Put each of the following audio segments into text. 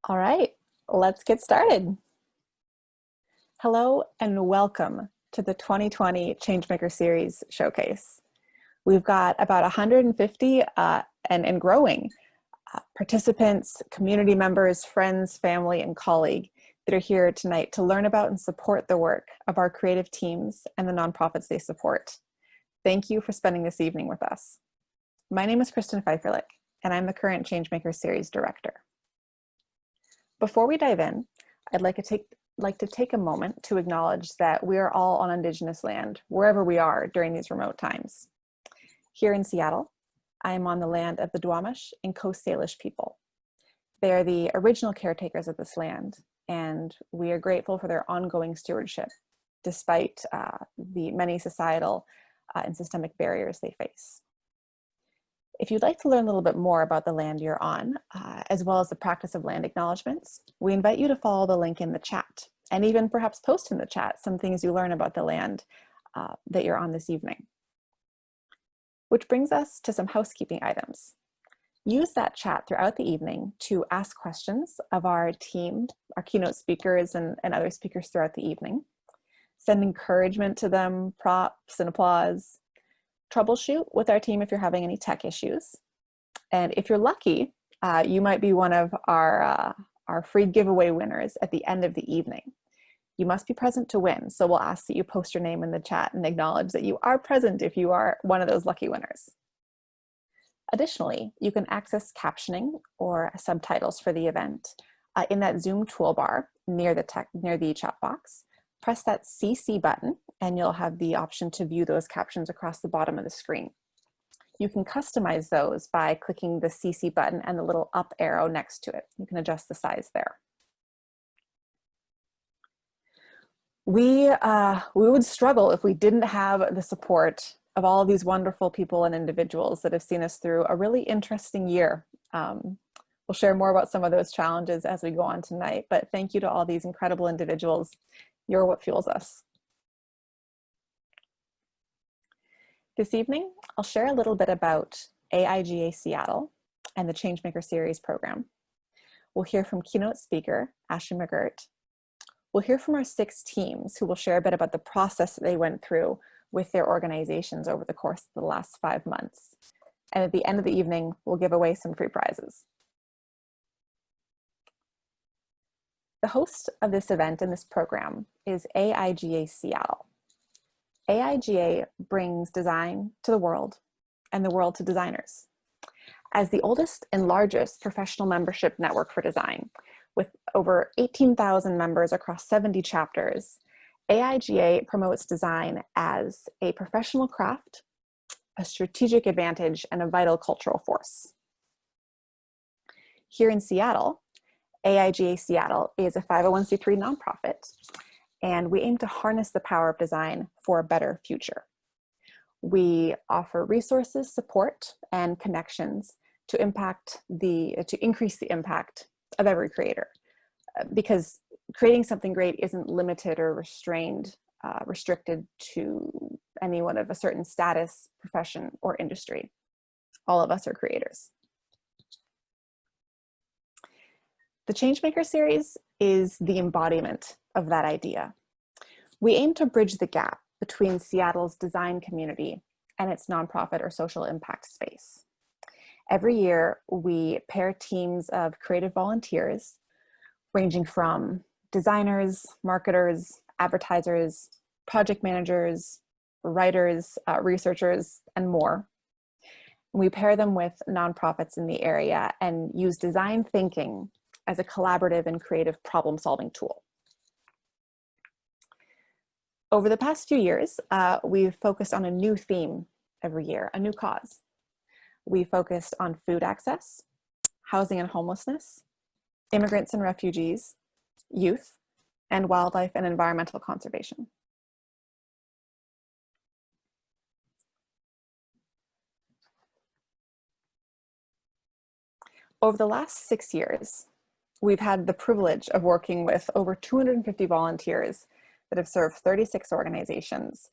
All right, let's get started. Hello and welcome to the 2020 Changemaker Series Showcase. We've got about 150 and growing participants, community members, friends, family, and colleagues that are here tonight to learn about and support the work of our creative teams and the nonprofits they support. Thank you for spending this evening with us. My name is Kristen Pfeifferlich, and I'm the current Changemaker Series Director. Before we dive in, I'd like to take a moment to acknowledge that we are all on Indigenous land, wherever we are during these remote times. Here in Seattle, I am on the land of the Duwamish and Coast Salish people. They are the original caretakers of this land, and we are grateful for their ongoing stewardship, despite the many societal and systemic barriers they face. If you'd like to learn a little bit more about the land you're on, as well as the practice of land acknowledgements, we invite you to follow the link in the chat, and even perhaps post in the chat some things you learn about the land that you're on this evening. Which brings us to some housekeeping items. Use that chat throughout the evening to ask questions of our team, our keynote speakers and other speakers throughout the evening. Send encouragement to them, props and applause. Troubleshoot with our team if you're having any tech issues. And if you're lucky, you might be one of our free giveaway winners at the end of the evening. You must be present to win, so we'll ask that you post your name in the chat and acknowledge that you are present if you are one of those lucky winners. Additionally, you can access captioning or subtitles for the event in that Zoom toolbar near the chat box. Press that CC button and you'll have the option to view those captions across the bottom of the screen. You can customize those by clicking the CC button and the little up arrow next to it. You can adjust the size there. We would struggle if we didn't have the support of all of these wonderful people and individuals that have seen us through a really interesting year. We'll share more about some of those challenges as we go on tonight, but thank you to all these incredible individuals. You're what fuels us. This evening, I'll share a little bit about AIGA Seattle and the Changemaker Series program. We'll hear from keynote speaker, Ashley McGirt. We'll hear from our 6 teams who will share a bit about the process that they went through with their organizations over the course of the last 5 months. And at the end of the evening, we'll give away some free prizes. The host of this event and this program is AIGA Seattle. AIGA brings design to the world and the world to designers. As the oldest and largest professional membership network for design, with over 18,000 members across 70 chapters, AIGA promotes design as a professional craft, a strategic advantage, and a vital cultural force. Here in Seattle, AIGA Seattle is a 501c3 nonprofit, and we aim to harness the power of design for a better future. We offer resources, support, and connections to increase the impact of every creator, because creating something great isn't limited or restricted to anyone of a certain status, profession, or industry. All of us are creators. The Changemaker Series is the embodiment of that idea. We aim to bridge the gap between Seattle's design community and its nonprofit or social impact space. Every year, we pair teams of creative volunteers, ranging from designers, marketers, advertisers, project managers, writers, researchers, and more. We pair them with nonprofits in the area and use design thinking as a collaborative and creative problem-solving tool. Over the past few years, we've focused on a new theme every year, a new cause. We focused on food access, housing and homelessness, immigrants and refugees, youth, and wildlife and environmental conservation. Over the last 6 years, we've had the privilege of working with over 250 volunteers that have served 36 organizations,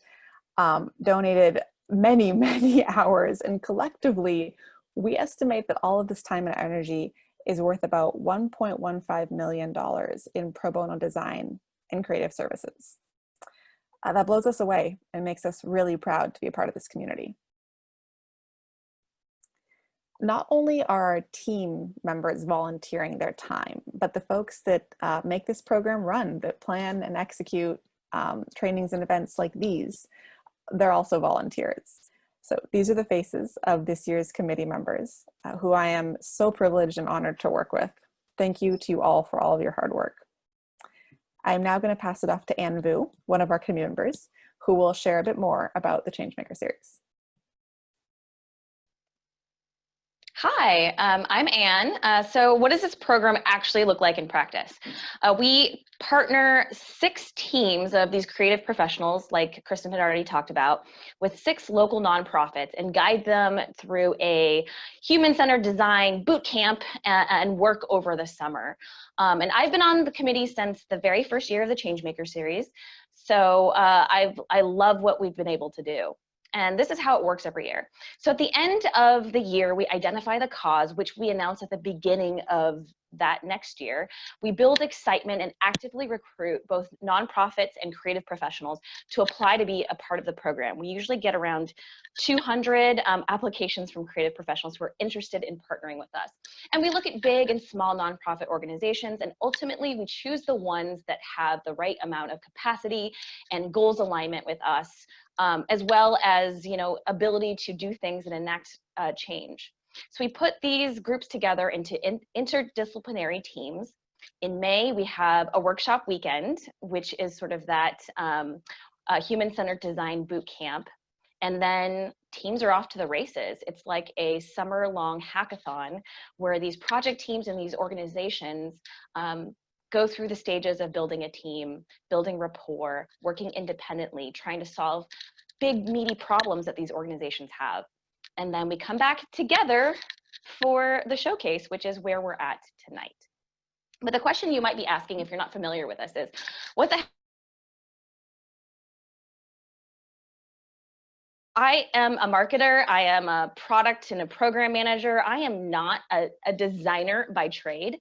donated many, many hours, and collectively, we estimate that all of this time and energy is worth about $1.15 million in pro bono design and creative services. That blows us away and makes us really proud to be a part of this community. Not only are our team members volunteering their time, but the folks that make this program run, that plan and execute trainings and events like these, they're also volunteers. So these are the faces of this year's committee members, who I am so privileged and honored to work with. Thank you to you all for all of your hard work. I'm now going to pass it off to Ann Vu, one of our committee members, who will share a bit more about the Changemaker series. Hi, I'm Ann. So what does this program actually look like in practice? We partner 6 teams of these creative professionals, like Kristen had already talked about, with 6 local nonprofits and guide them through a human-centered design boot camp and work over the summer. And I've been on the committee since the very first year of the Changemaker series. So I love what we've been able to do. And this is how it works every year. So at the end of the year, we identify the cause, which we announce at the beginning of that next year. We build excitement and actively recruit both nonprofits and creative professionals to apply to be a part of the program. We usually get around 200 applications from creative professionals who are interested in partnering with us. And we look at big and small nonprofit organizations, and ultimately we choose the ones that have the right amount of capacity and goals alignment with us, as well as, ability to do things and enact change. So we put these groups together into interdisciplinary teams. In May, we have a workshop weekend, which is sort of that human-centered design boot camp. And then teams are off to the races. It's like a summer-long hackathon where these project teams and these organizations go through the stages of building a team, building rapport, working independently, trying to solve big, meaty problems that these organizations have. And then we come back together for the showcase, which is where we're at tonight. But the question you might be asking if you're not familiar with us is, what the heck? I am a marketer, I am a product and a program manager. I am not a designer by trade.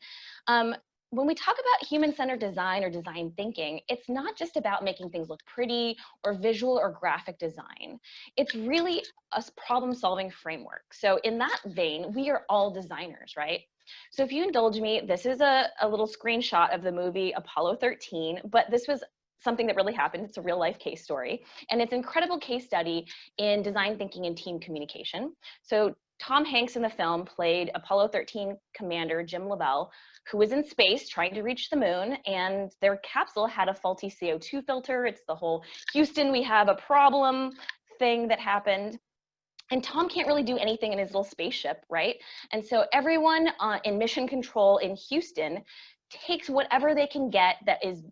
When we talk about human-centered design or design thinking, it's not just about making things look pretty or visual or graphic design. It's really a problem-solving framework. So in that vein, we are all designers, right? So if you indulge me, this is a little screenshot of the movie Apollo 13, but this was something that really happened. It's a real life case story, and it's an incredible case study in design thinking and team communication. So Tom Hanks in the film played Apollo 13 commander Jim Lovell, who was in space trying to reach the moon, and their capsule had a faulty CO2 filter. It's the whole Houston, we have a problem thing that happened. And Tom can't really do anything in his little spaceship, right? And so everyone in mission control in Houston takes whatever they can get that is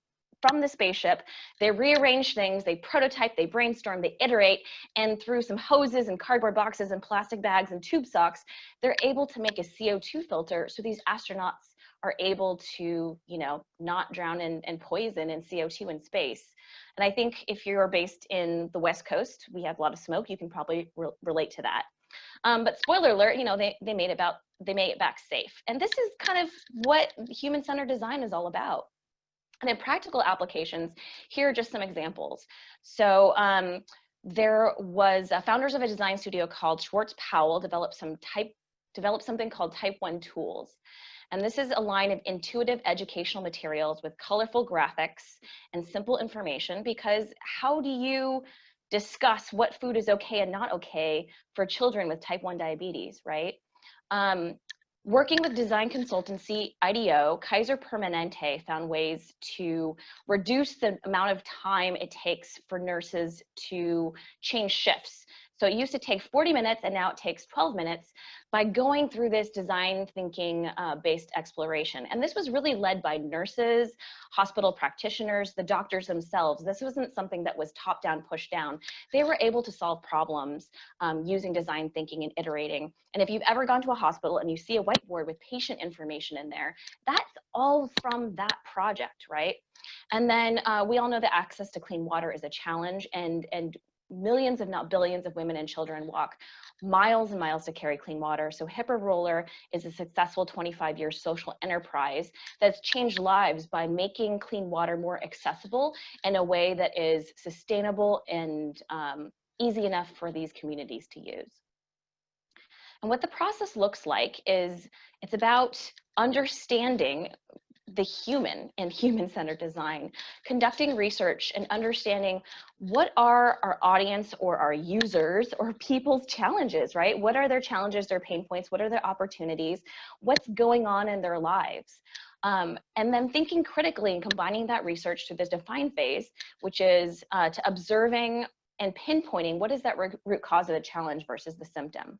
from the spaceship. They rearrange things, they prototype, they brainstorm, they iterate, and through some hoses and cardboard boxes and plastic bags and tube socks, they're able to make a CO2 filter so these astronauts are able to, not drown in poison and CO2 in space. And I think if you're based in the West Coast, we have a lot of smoke, you can probably relate to that. But spoiler alert, they made it back safe. And this is kind of what human-centered design is all about. And in practical applications, here are just some examples. So there was founders of a design studio called Schwartz Powell developed something called Type 1 tools. And this is a line of intuitive educational materials with colorful graphics and simple information, because how do you discuss what food is okay and not okay for children with type 1 diabetes, right? Working with design consultancy IDEO, Kaiser Permanente found ways to reduce the amount of time it takes for nurses to change shifts. So it used to take 40 minutes and now it takes 12 minutes by going through this design thinking based exploration. And this was really led by nurses, hospital practitioners, the doctors themselves. This wasn't something that was top down, pushed down. They were able to solve problems using design thinking and iterating. And if you've ever gone to a hospital and you see a whiteboard with patient information in there, that's all from that project, right? And then we all know that access to clean water is a challenge, and millions, if not billions, of women and children walk miles and miles to carry clean water. So HIPAA Roller is a successful 25-year social enterprise that's changed lives by making clean water more accessible in a way that is sustainable and easy enough for these communities to use. And what the process looks like is it's about understanding the human and human-centered design, conducting research and understanding what are our audience or our users or people's challenges, right? What are their challenges, their pain points? What are their opportunities? What's going on in their lives? And then thinking critically and combining that research to this define phase, which is to observing and pinpointing what is that root cause of the challenge versus the symptom.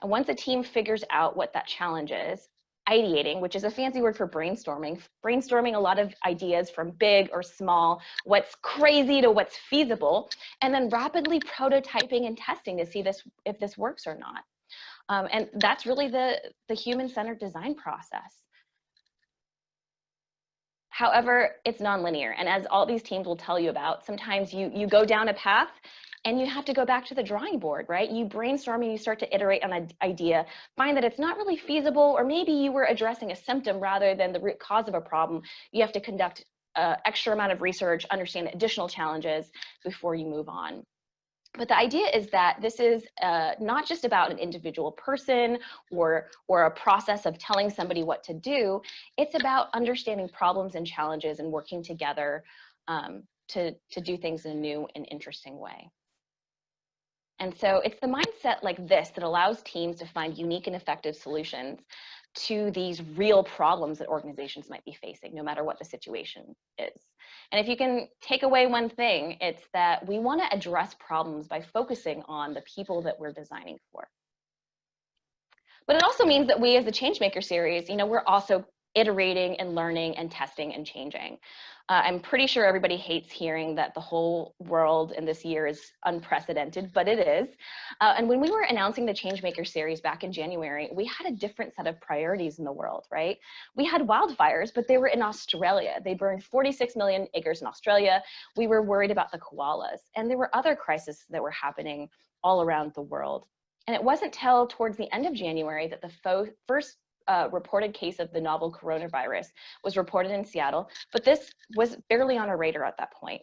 And once a team figures out what that challenge is, ideating, which is a fancy word for brainstorming a lot of ideas from big or small, what's crazy to what's feasible, and then rapidly prototyping and testing to see if this works or not. And that's really the human-centered design process. However, it's nonlinear, and as all these teams will tell you about, sometimes you go down a path and you have to go back to the drawing board, right? You brainstorm and you start to iterate on an idea, find that it's not really feasible, or maybe you were addressing a symptom rather than the root cause of a problem. You have to conduct an extra amount of research, understand additional challenges before you move on. But the idea is that this is not just about an individual person or a process of telling somebody what to do. It's about understanding problems and challenges and working together to do things in a new and interesting way. And so it's the mindset like this that allows teams to find unique and effective solutions to these real problems that organizations might be facing, no matter what the situation is. And if you can take away one thing, it's that we want to address problems by focusing on the people that we're designing for. But it also means that we as the Changemaker series, we're also iterating and learning and testing and changing. I'm pretty sure everybody hates hearing that the whole world in this year is unprecedented, but it is. And when we were announcing the Changemaker series back in January, we had a different set of priorities in the world, right? We had wildfires, but they were in Australia. They burned 46 million acres in Australia. We were worried about the koalas, and there were other crises that were happening all around the world. And it wasn't till towards the end of January that the first reported case of the novel coronavirus was reported in Seattle, but this was barely on our radar at that point.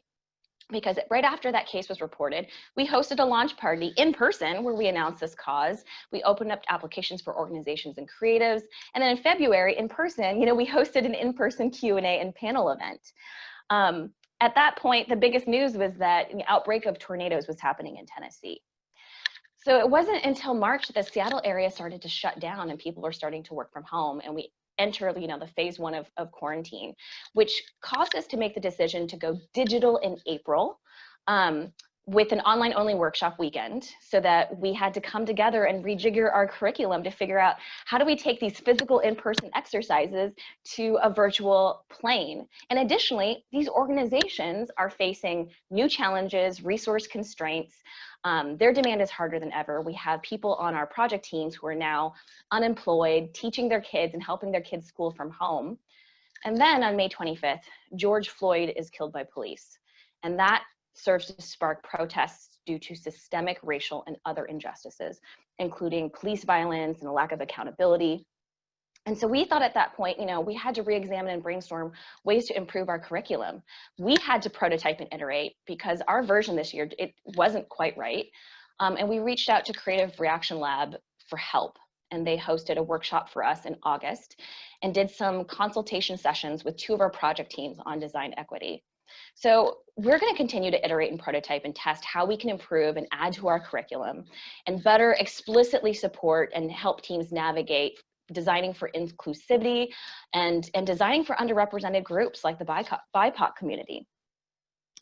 Because right after that case was reported, we hosted a launch party in person where we announced this cause. We opened up applications for organizations and creatives. And then in February, in person, we hosted an in-person Q&A and panel event. At that point, the biggest news was that an outbreak of tornadoes was happening in Tennessee. So it wasn't until March that the Seattle area started to shut down and people are starting to work from home, and we enter the phase 1 of quarantine, which caused us to make the decision to go digital in April with an online only workshop weekend, so that we had to come together and rejigger our curriculum to figure out how do we take these physical in-person exercises to a virtual plane. And additionally, these organizations are facing new challenges, resource constraints. Their demand is harder than ever. We have people on our project teams who are now unemployed, teaching their kids and helping their kids school from home. And then on May 25th, George Floyd is killed by police. And that serves to spark protests due to systemic racial and other injustices, including police violence and a lack of accountability. And so we thought at that point, we had to re-examine and brainstorm ways to improve our curriculum. We had to prototype and iterate because our version this year, it wasn't quite right. And we reached out to Creative Reaction Lab for help. And they hosted a workshop for us in August and did some consultation sessions with 2 of our project teams on design equity. So we're going to continue to iterate and prototype and test how we can improve and add to our curriculum and better explicitly support and help teams navigate designing for inclusivity and designing for underrepresented groups like the BIPOC community.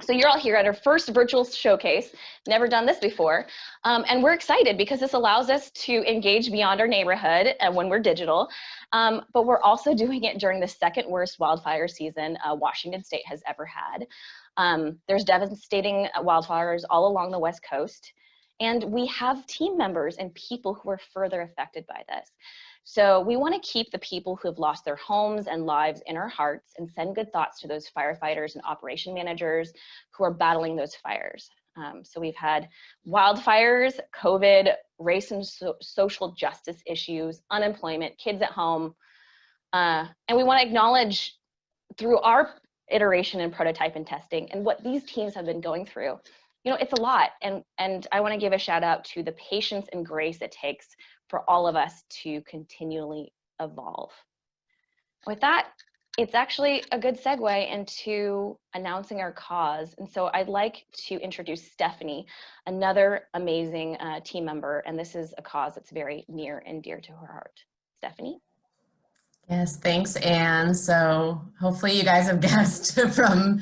So you're all here at our first virtual showcase, never done this before, and we're excited because this allows us to engage beyond our neighborhood when we're digital, but we're also doing it during the second worst wildfire season Washington State has ever had. There's devastating wildfires all along the West Coast, and we have team members and people who are further affected by this. So we want to keep the people who have lost their homes and lives in our hearts and send good thoughts to those firefighters and operation managers who are battling those fires. So we've had wildfires, COVID, race and social justice issues, unemployment, kids at home. And we want to acknowledge through our iteration and prototype and testing and what these teams have been going through. You know, it's a lot. And I want to give a shout out to the patience and grace it takes for all of us to continually evolve. With that, it's actually a good segue into announcing our cause. And so I'd like to introduce Stephanie, another amazing team member. And this is a cause that's very near and dear to her heart. Stephanie? Yes, thanks, Anne. So hopefully you guys have guessed from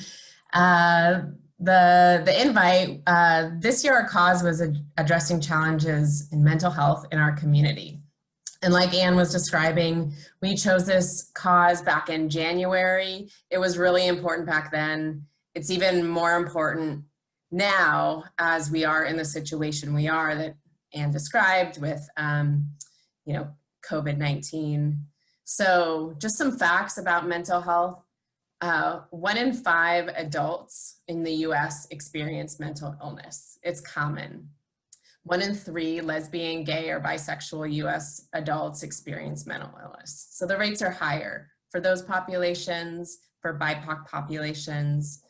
the invite. This year our cause was addressing challenges in mental health in our community. And like Anne was describing, we chose this cause back in January. It was really important back then. It's even more important now as we are in the situation we are that Anne described with, you know, COVID-19. So just some facts about mental health. 1 in 5 adults in the US experience mental illness. It's common. 1 in 3 lesbian, gay, or bisexual US adults experience mental illness. So the rates are higher for those populations, for BIPOC populations.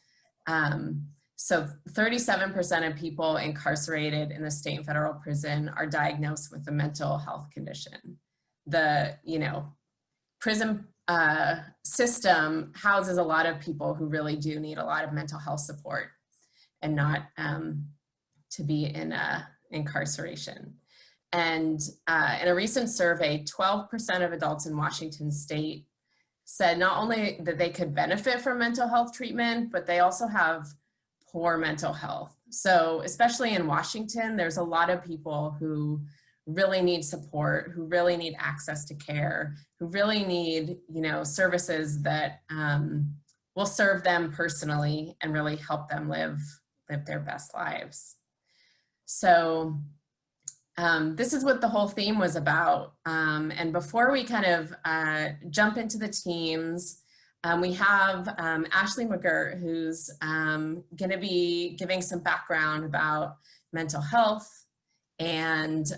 So 37% of people incarcerated in the state and federal prison are diagnosed with a mental health condition. The, you know, prison system houses a lot of people who really do need a lot of mental health support and not to be in incarceration. And in a recent survey, 12% of adults in Washington state said not only that they could benefit from mental health treatment, but they also have poor mental health. So especially in Washington, there's a lot of people who really need support, who really need access to care, who really need, you know, services that will serve them personally and really help them live their best lives. So this is what the whole theme was about. And before we kind of jump into the teams, we have Ashley McGirt, who's going to be giving some background about mental health and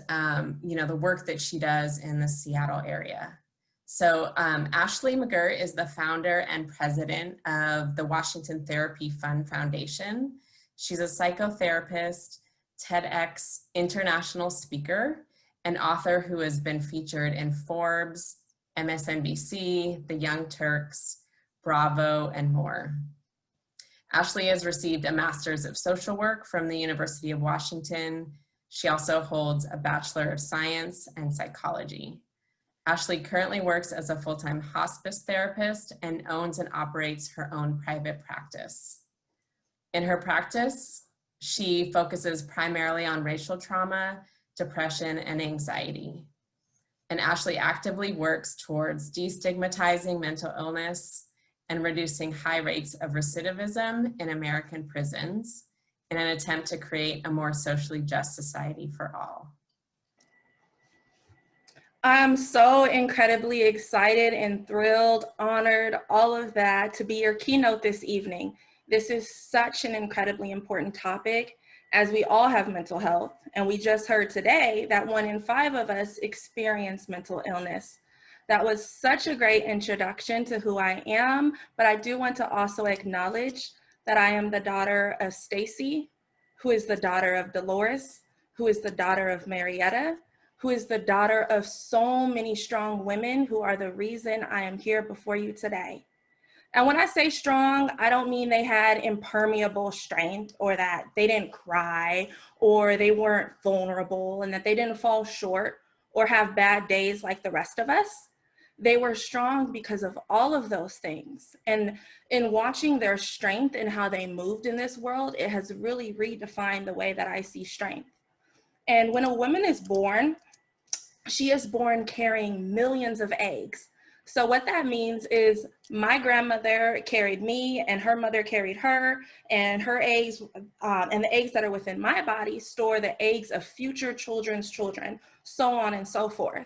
you know, the work that she does in the Seattle area. So Ashley McGirt is the founder and president of the Washington Therapy Fund Foundation. She's a psychotherapist, TEDx international speaker, and author who has been featured in Forbes, MSNBC, The Young Turks, Bravo, and more. Ashley has received a Master's of Social Work from the University of Washington. She also holds a Bachelor of Science and Psychology. Ashley currently works as a full-time hospice therapist and owns and operates her own private practice. In her practice, she focuses primarily on racial trauma, depression, and anxiety. And Ashley actively works towards destigmatizing mental illness and reducing high rates of recidivism in American prisons in an attempt to create a more socially just society for all. I'm so incredibly excited and thrilled, honored, all of that, to be your keynote this evening. This is such an incredibly important topic, as we all have mental health. And we just heard today that 1 in 5 of us experience mental illness. That was such a great introduction to who I am, but I do want to also acknowledge that I am the daughter of Stacy, who is the daughter of Dolores, who is the daughter of Marietta, who is the daughter of so many strong women who are the reason I am here before you today. And when I say strong, I don't mean they had impermeable strength, or that they didn't cry, or they weren't vulnerable, and that they didn't fall short or have bad days like the rest of us. They were strong because of all of those things. And in watching their strength and how they moved in this world, it has really redefined the way that I see strength. And when a woman is born, she is born carrying millions of eggs. So what that means is my grandmother carried me, and her mother carried her, and her eggs and the eggs that are within my body store the eggs of future children's children, so on and so forth.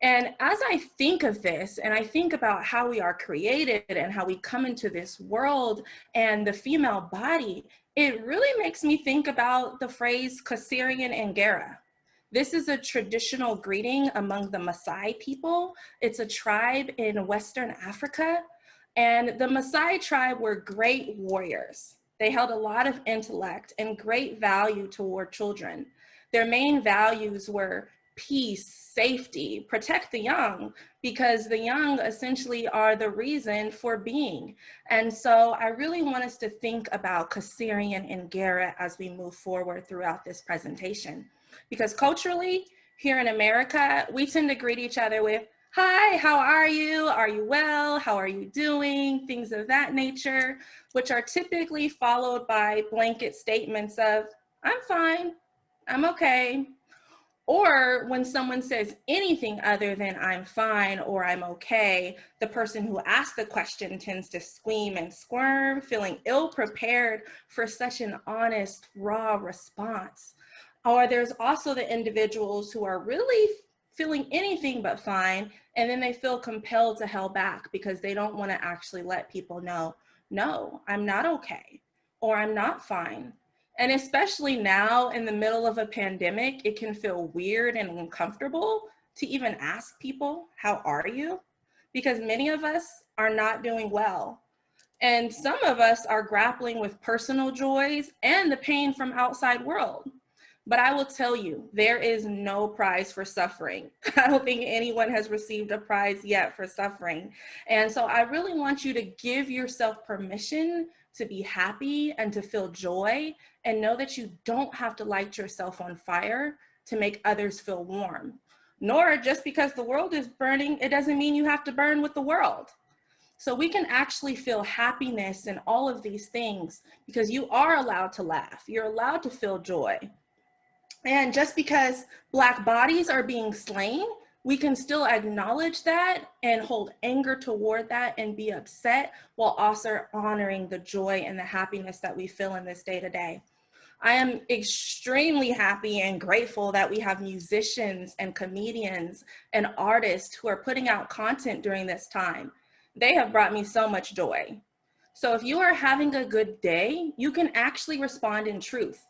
And as I think of this, and I think about how we are created and how we come into this world and the female body, it really makes me think about the phrase Kaserian Angara. This is a traditional greeting among the Maasai people. It's a tribe in Western Africa. And the Maasai tribe were great warriors. They held a lot of intellect and great value toward children. Their main values were peace, safety, protect the young, because the young essentially are the reason for being. And so I really want us to think about Kaserian and Gara as we move forward throughout this presentation. Because culturally, here in America, we tend to greet each other with, "Hi, how are you? Are you well? How are you doing?" Things of that nature, which are typically followed by blanket statements of, "I'm fine, I'm okay." Or when someone says anything other than "I'm fine" or "I'm okay," the person who asked the question tends to scream and squirm, feeling ill-prepared for such an honest, raw response. Or there's also the individuals who are really feeling anything but fine, and then they feel compelled to hold back because they don't want to actually let people know, "No, I'm not okay," or "I'm not fine." And especially now in the middle of a pandemic, it can feel weird and uncomfortable to even ask people, "How are you?" Because many of us are not doing well. And some of us are grappling with personal joys and the pain from outside world. But I will tell you, there is no prize for suffering. I don't think anyone has received a prize yet for suffering. And so I really want you to give yourself permission to be happy and to feel joy, and know that you don't have to light yourself on fire to make others feel warm. Nor just because the world is burning, it doesn't mean you have to burn with the world. So we can actually feel happiness and all of these things because you are allowed to laugh. You're allowed to feel joy. And just because Black bodies are being slain, we can still acknowledge that and hold anger toward that and be upset while also honoring the joy and the happiness that we feel in this day to day. I am extremely happy and grateful that we have musicians and comedians and artists who are putting out content during this time. They have brought me so much joy. So if you are having a good day, you can actually respond in truth.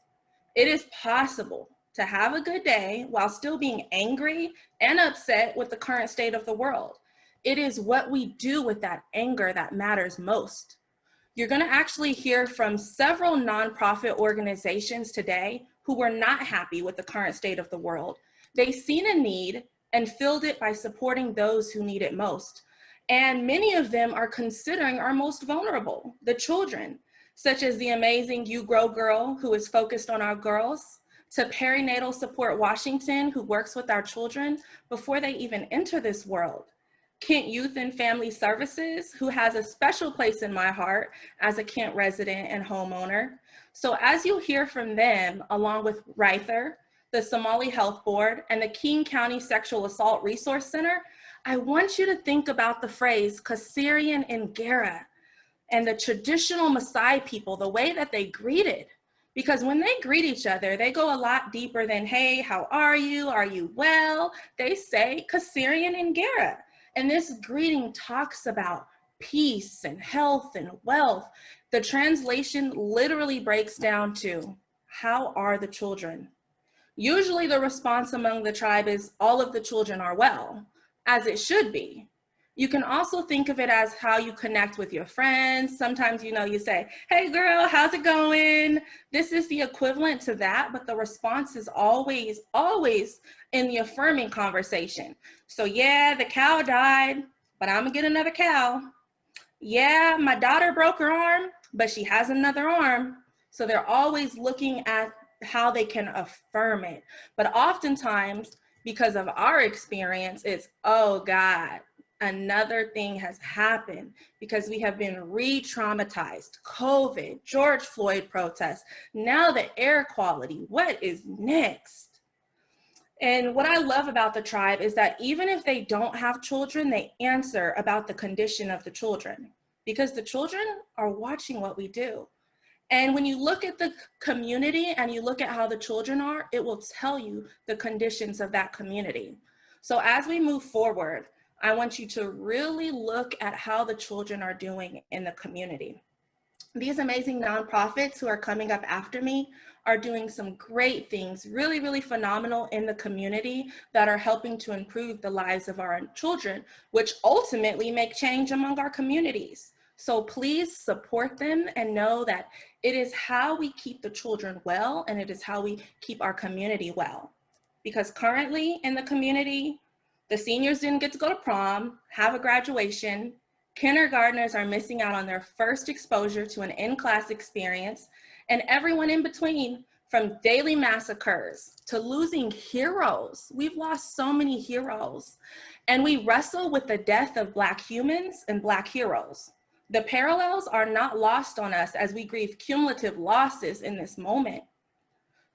It is possible to have a good day while still being angry and upset with the current state of the world. It is what we do with that anger that matters most. You're going to actually hear from several nonprofit organizations today who were not happy with the current state of the world. They seen a need and filled it by supporting those who need it most. And many of them are considering our most vulnerable, the children, such as the amazing You Grow Girl, who is focused on our girls, to Perinatal Support Washington, who works with our children before they even enter this world. Kent Youth and Family Services, who has a special place in my heart as a Kent resident and homeowner. So as you hear from them, along with Ryther, the Somali Health Board, and the King County Sexual Assault Resource Center, I want you to think about the phrase Kaserian and Gara and the traditional Maasai people, the way that they greeted. Because when they greet each other, they go a lot deeper than, "Hey, how are you? Are you well?" They say Kaserian and Gara. And this greeting talks about peace and health and wealth. The translation literally breaks down to, "How are the children?" Usually the response among the tribe is, "All of the children are well," as it should be. You can also think of it as how you connect with your friends. Sometimes, you say, "Hey girl, how's it going?" This is the equivalent to that, but the response is always, always in the affirming conversation. So yeah, the cow died, but I'm gonna get another cow. Yeah, my daughter broke her arm, but she has another arm. So they're always looking at how they can affirm it. But oftentimes, because of our experience, it's, "Oh God, another thing has happened," because we have been re-traumatized. COVID, George Floyd protests, now the air quality, what is next? And what I love about the tribe is that even if they don't have children, they answer about the condition of the children, because the children are watching what we do. And when you look at the community and you look at how the children are, it will tell you the conditions of that community. So as we move forward, I want you to really look at how the children are doing in the community. These amazing nonprofits who are coming up after me are doing some great things, really, really phenomenal in the community that are helping to improve the lives of our children, which ultimately make change among our communities. So please support them and know that it is how we keep the children well, and it is how we keep our community well. Because currently in the community, the seniors didn't get to go to prom, have a graduation. Kindergartners are missing out on their first exposure to an in-class experience, and everyone in between, from daily massacres to losing heroes. We've lost so many heroes, and we wrestle with the death of Black humans and Black heroes. The parallels are not lost on us as we grieve cumulative losses in this moment.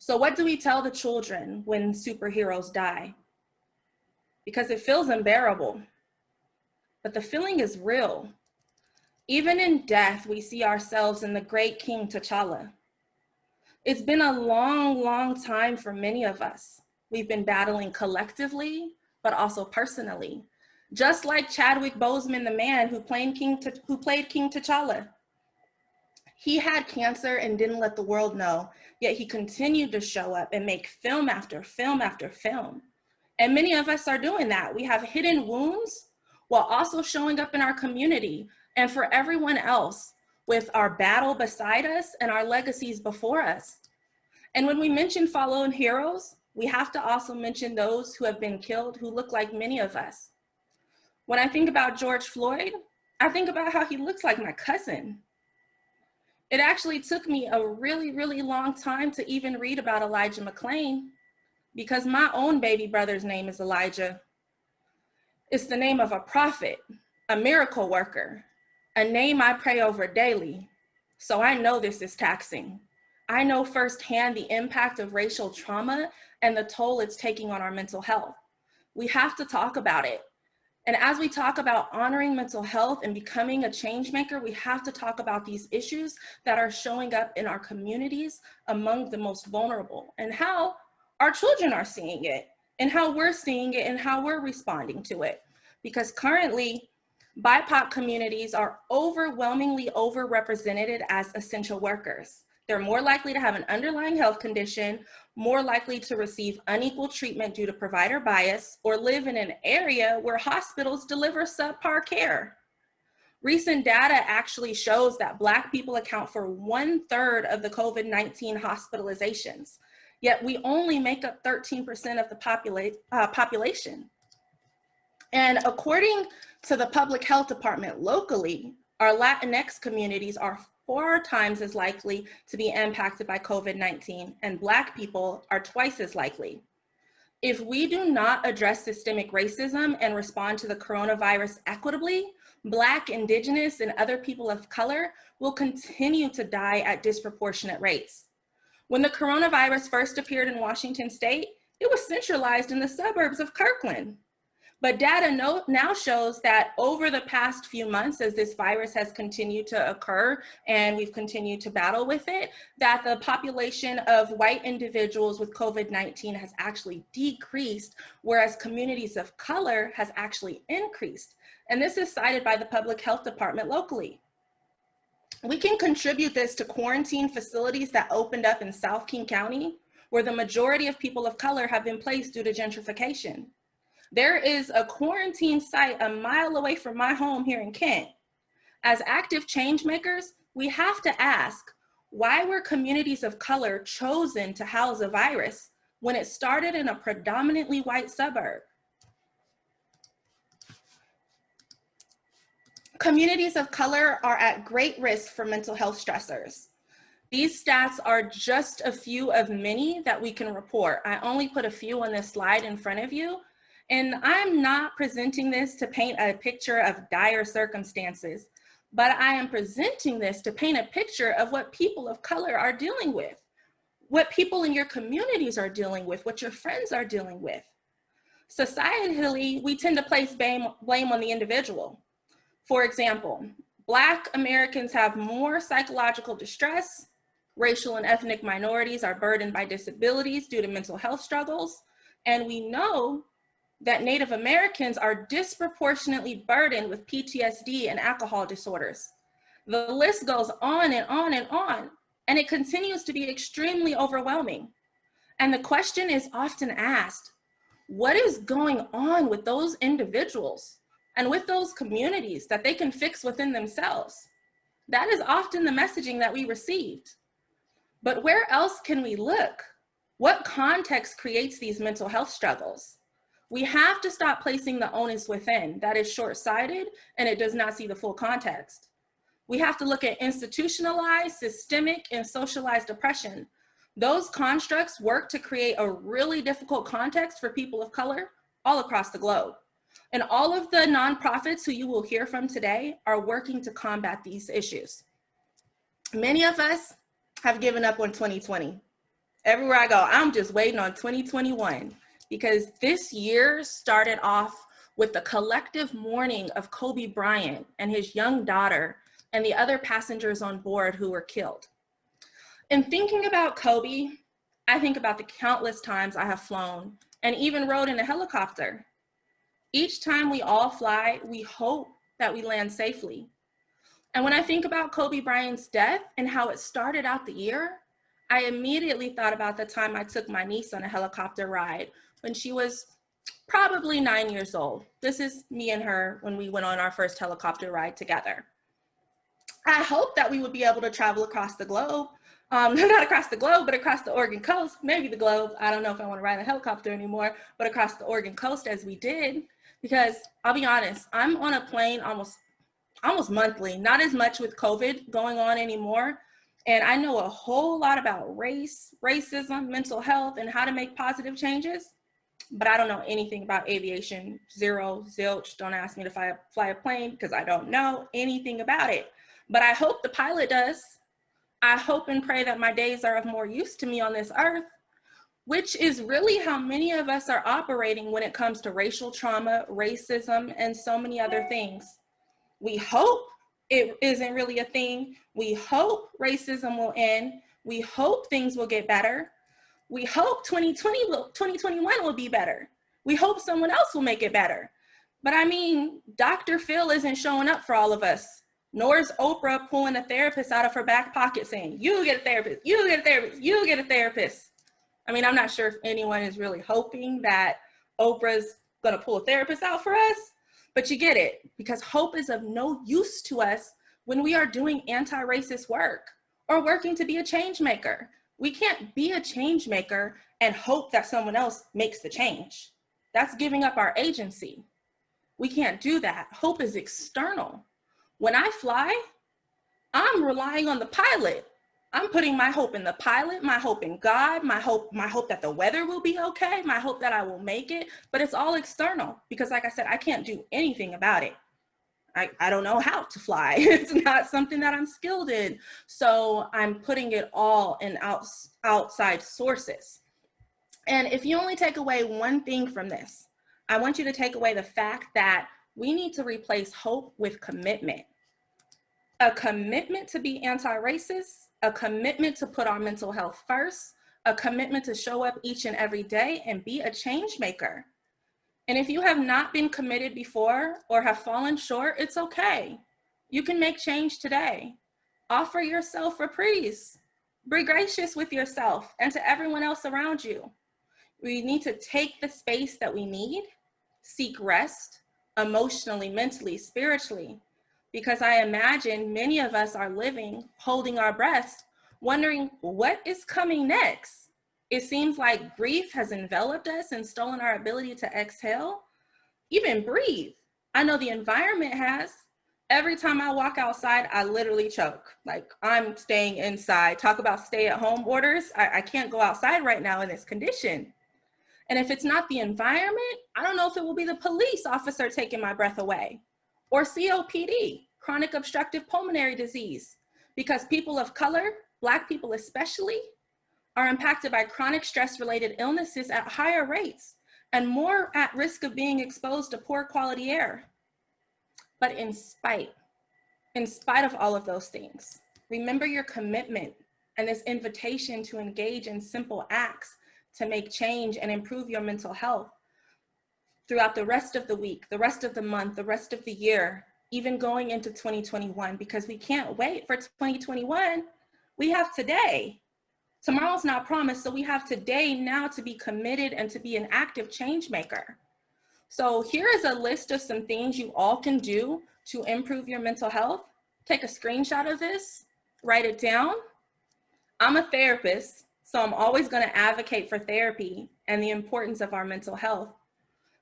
So what do we tell the children when superheroes die? Because it feels unbearable, but the feeling is real. Even in death, we see ourselves in the great King T'Challa. It's been a long, long time for many of us. We've been battling collectively, but also personally. Just like Chadwick Boseman, the man who played King T'Challa. He had cancer and didn't let the world know, yet he continued to show up and make film after film after film. And many of us are doing that. We have hidden wounds while also showing up in our community, and for everyone else, with our battle beside us and our legacies before us. And when we mention fallen heroes, we have to also mention those who have been killed who look like many of us. When I think about George Floyd, I think about how he looks like my cousin. It actually took me a really, really long time to even read about Elijah McClain, because my own baby brother's name is Elijah. It's the name of a prophet, a miracle worker, a name I pray over daily. So I know this is taxing. I know firsthand the impact of racial trauma and the toll it's taking on our mental health. We have to talk about it. And as we talk about honoring mental health and becoming a change maker, we have to talk about these issues that are showing up in our communities among the most vulnerable, and how our children are seeing it, and how we're seeing it, and how we're responding to it. Because currently, BIPOC communities are overwhelmingly overrepresented as essential workers. They're more likely to have an underlying health condition, more likely to receive unequal treatment due to provider bias, or live in an area where hospitals deliver subpar care. Recent data actually shows that Black people account for 1/3 of the COVID-19 hospitalizations, yet we only make up 13% of the population. And according to the public health department locally, our Latinx communities are 4 times as likely to be impacted by COVID-19, and Black people are twice as likely. If we do not address systemic racism and respond to the coronavirus equitably, Black, Indigenous, and other people of color will continue to die at disproportionate rates. When the coronavirus first appeared in Washington state, it was centralized in the suburbs of Kirkland. But data now shows that over the past few months, as this virus has continued to occur and we've continued to battle with it, that the population of white individuals with COVID-19 has actually decreased, whereas communities of color has actually increased. And this is cited by the public health department locally. We can contribute this to quarantine facilities that opened up in South King County, where the majority of people of color have been placed due to gentrification. There is a quarantine site a mile away from my home here in Kent. As active change makers, we have to ask, why were communities of color chosen to house a virus when it started in a predominantly white suburb? Communities of color are at great risk for mental health stressors. These stats are just a few of many that we can report. I only put a few on this slide in front of you. And I'm not presenting this to paint a picture of dire circumstances, but I am presenting this to paint a picture of what people of color are dealing with, what people in your communities are dealing with, what your friends are dealing with. Societally, we tend to place blame on the individual. For example, Black Americans have more psychological distress, racial and ethnic minorities are burdened by disabilities due to mental health struggles, and we know that Native Americans are disproportionately burdened with PTSD and alcohol disorders. The list goes on and on and on, and it continues to be extremely overwhelming. And the question is often asked, what is going on with those individuals and with those communities that they can fix within themselves? That is often the messaging that we received. But where else can we look? What context creates these mental health struggles? We have to stop placing the onus within. That is short-sighted and it does not see the full context. We have to look at institutionalized, systemic, and socialized oppression. Those constructs work to create a really difficult context for people of color all across the globe. And all of the nonprofits who you will hear from today are working to combat these issues. Many of us have given up on 2020. Everywhere I go, I'm just waiting on 2021 because this year started off with the collective mourning of Kobe Bryant and his young daughter and the other passengers on board who were killed. In thinking about Kobe, I think about the countless times I have flown and even rode in a helicopter. Each time we all fly, we hope that we land safely. And when I think about Kobe Bryant's death and how it started out the year, I immediately thought about the time I took my niece on a helicopter ride when she was probably 9 years old. This is me and her when we went on our first helicopter ride together. I hope that we would be able to travel across the globe. Not across the globe, but across the Oregon coast, maybe the globe. I don't know if I want to ride a helicopter anymore, but across the Oregon coast as we did, because I'll be honest, I'm on a plane almost monthly, not as much with COVID going on anymore. And I know a whole lot about race, racism, mental health, and how to make positive changes, but I don't know anything about aviation, zero, zilch. Don't ask me to fly a plane because I don't know anything about it. But I hope the pilot does. I hope and pray that my days are of more use to me on this earth, which is really how many of us are operating when it comes to racial trauma, racism, and so many other things. We hope it isn't really a thing. We hope racism will end. We hope things will get better. We hope 2021 will be better. We hope someone else will make it better. But I mean, Dr. Phil isn't showing up for all of us. Nor is Oprah pulling a therapist out of her back pocket saying, you get a therapist, you get a therapist, you get a therapist. I mean, I'm not sure if anyone is really hoping that Oprah's gonna pull a therapist out for us, but you get it, because hope is of no use to us when we are doing anti-racist work or working to be a change maker. We can't be a change maker and hope that someone else makes the change. That's giving up our agency. We can't do that. Hope is external. When I fly, I'm relying on the pilot. I'm putting my hope in the pilot, my hope in God, my hope that the weather will be okay, my hope that I will make it, but it's all external because like I said, I can't do anything about it. I don't know how to fly. It's not something that I'm skilled in. So I'm putting it all in outside sources. And if you only take away one thing from this, I want you to take away the fact that we need to replace hope with commitment. A commitment to be anti-racist, a commitment to put our mental health first, a commitment to show up each and every day and be a change maker. And if you have not been committed before or have fallen short, it's okay. You can make change today. Offer yourself reprise. Be gracious with yourself and to everyone else around you. We need to take the space that we need, seek rest, emotionally, mentally, spiritually, because I imagine many of us are living, holding our breaths, wondering what is coming next. It seems like grief has enveloped us and stolen our ability to exhale, even breathe. I know the environment has. Every time I walk outside, I literally choke. Like I'm staying inside. Talk about stay-at-home orders. I can't go outside right now in this condition. And if it's not the environment, I don't know if it will be the police officer taking my breath away, or COPD, chronic obstructive pulmonary disease, because people of color, Black people especially, are impacted by chronic stress-related illnesses at higher rates and more at risk of being exposed to poor quality air. But in spite of all of those things, remember your commitment and this invitation to engage in simple acts to make change and improve your mental health. throughout the rest of the week, the rest of the month, the rest of the year, even going into 2021, because we can't wait for 2021. We have today. Tomorrow's not promised, so we have today now to be committed and to be an active change maker. So here is a list of some things you all can do to improve your mental health. Take a screenshot of this, write it down. I'm a therapist, so I'm always going to advocate for therapy and the importance of our mental health.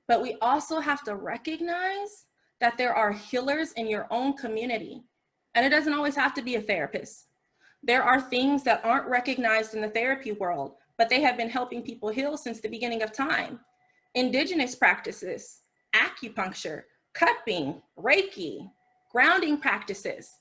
But we also have to recognize that there are healers in your own community. And it doesn't always have to be a therapist. There are things that aren't recognized in the therapy world, but they have been helping people heal since the beginning of time. Indigenous practices, acupuncture, cupping, Reiki, grounding practices.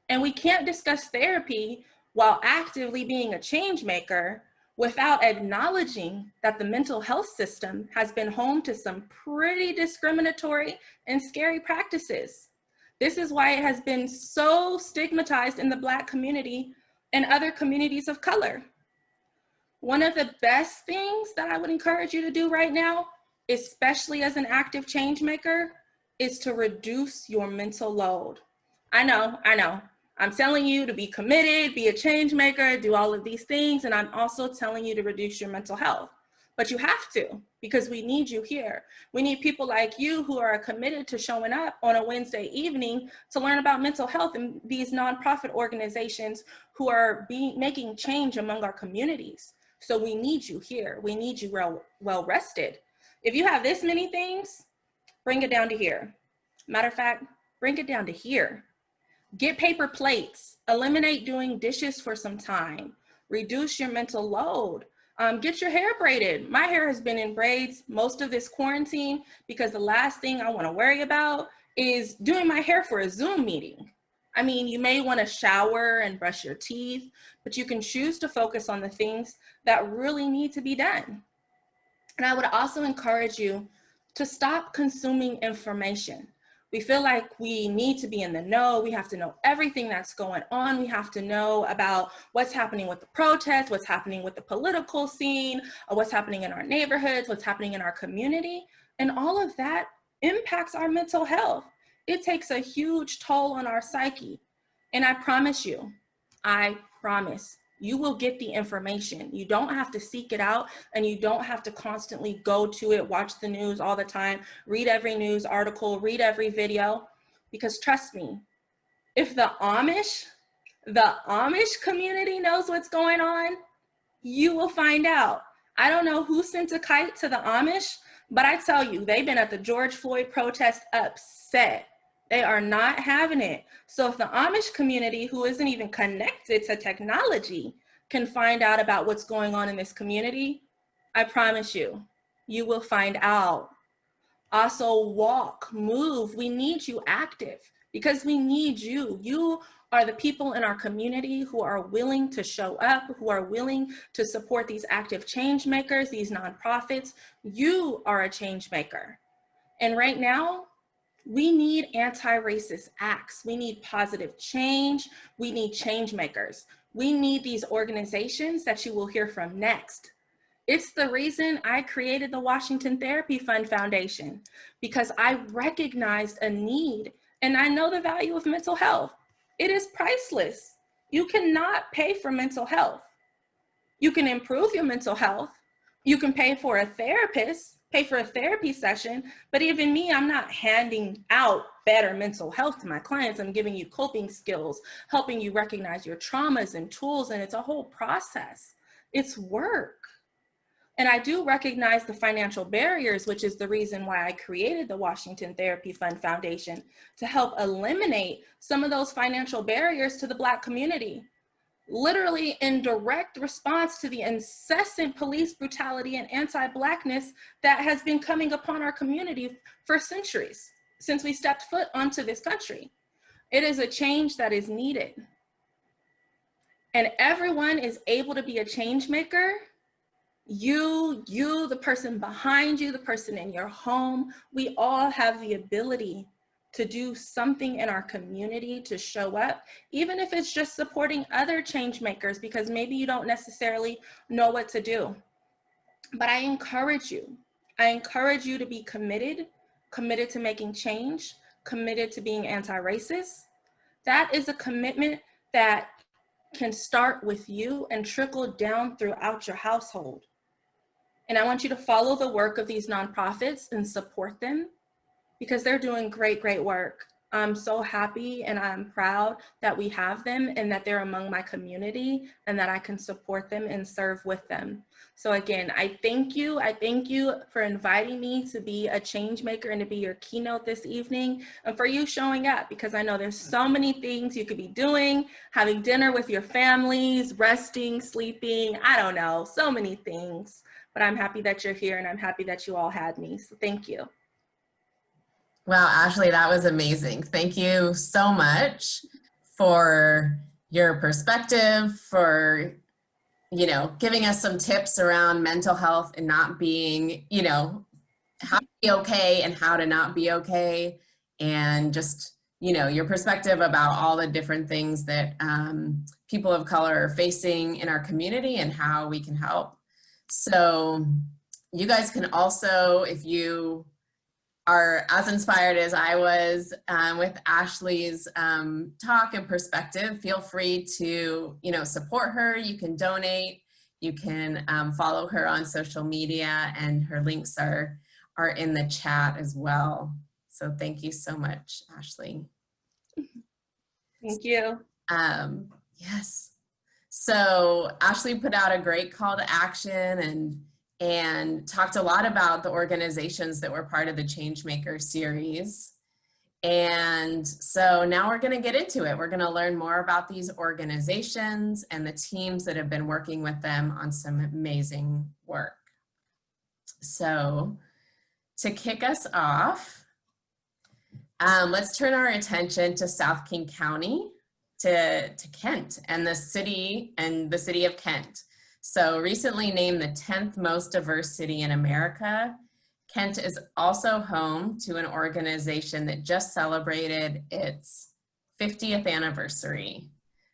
And we can't discuss therapy while actively being a change maker without acknowledging that the mental health system has been home to some pretty discriminatory and scary practices. This is why it has been so stigmatized in the Black community and other communities of color. One of the best things that I would encourage you to do right now, especially as an active change maker, is to reduce your mental load. I know. I'm telling you to be committed, be a change maker, do all of these things, and I'm also telling you to reduce your mental health. But you have to, because we need you here. We need people like you who are committed to showing up on a Wednesday evening to learn about mental health in these nonprofit organizations who are making change among our communities. So we need you here. We need you well rested. If you have this many things, bring it down to here. Matter of fact, bring it down to here. Get paper plates, eliminate doing dishes for some time, reduce your mental load, get your hair braided. My hair has been in braids most of this quarantine because the last thing I want to worry about is doing my hair for a Zoom meeting. I mean, you may want to shower and brush your teeth, but you can choose to focus on the things that really need to be done. And I would also encourage you to stop consuming information. We feel like we need to be in the know. We have to know everything that's going on. We have to know about what's happening with the protests, what's happening with the political scene, what's happening in our neighborhoods, what's happening in our community. And all of that impacts our mental health. It takes a huge toll on our psyche. And I promise you, you will get the information. You don't have to seek it out, and you don't have to constantly go to it, watch the news all the time, read every news article, read every video, because trust me, if the Amish community knows what's going on, you will find out. I don't know who sent a kite to the Amish, but I tell you, they've been at the George Floyd protest upset. They are not having it. So if the Amish community, who isn't even connected to technology, can find out about what's going on in this community, I promise you, you will find out. Also, walk, move. We need you active because we need you. You are the people in our community who are willing to show up, who are willing to support these active change makers, these nonprofits. You are a change maker. And right now, we need anti-racist acts. We need positive change. We need change makers. We need these organizations that you will hear from next. It's the reason I created the Washington Therapy Fund Foundation, because I recognized a need and I know the value of mental health. It is priceless. You cannot pay for mental health. You can improve your mental health. You can pay for a therapist, pay for a therapy session, but even me, I'm not handing out better mental health to my clients. I'm giving you coping skills, helping you recognize your traumas and tools, and it's a whole process. It's work. And I do recognize the financial barriers, which is the reason why I created the Washington Therapy Fund Foundation, to help eliminate some of those financial barriers to the Black community. Literally in direct response to the incessant police brutality and anti-Blackness that has been coming upon our community for centuries, since we stepped foot onto this country. It is a change that is needed. And everyone is able to be a change maker. You, the person behind you, the person in your home, we all have the ability to do something in our community to show up, even if it's just supporting other change makers, because maybe you don't necessarily know what to do. But I encourage you I encourage you to be committed to making change, committed to being anti-racist. That is a commitment that can start with you and trickle down throughout your household. And I want you to follow the work of these nonprofits and support them because they're doing great, great work. I'm so happy and I'm proud that we have them and that they're among my community and that I can support them and serve with them. So again, I thank you. I thank you for inviting me to be a change maker and to be your keynote this evening, and for you showing up, because I know there's so many things you could be doing, having dinner with your families, resting, sleeping, I don't know, so many things. But I'm happy that you're here and I'm happy that you all had me. So thank you. Wow, Ashley, that was amazing. Thank you so much for your perspective, for, you know, giving us some tips around mental health and not being, you know, how to be okay and how to not be okay. And just, you know, your perspective about all the different things that people of color are facing in our community and how we can help. So you guys can also, if you are as inspired as I was with Ashley's talk and perspective, feel free to, you know, support her. You can donate, you can follow her on social media, and her links are in the chat as well. So thank you so much, Ashley. Thank you. Yes. So Ashley put out a great call to action and talked a lot about the organizations that were part of the Changemaker series. And so now we're going to get into it. We're going to learn more about these organizations and the teams that have been working with them on some amazing work. So to kick us off, let's turn our attention to South King County, to Kent and the city of Kent. So recently named the 10th most diverse city in America, Kent is also home to an organization that just celebrated its 50th anniversary.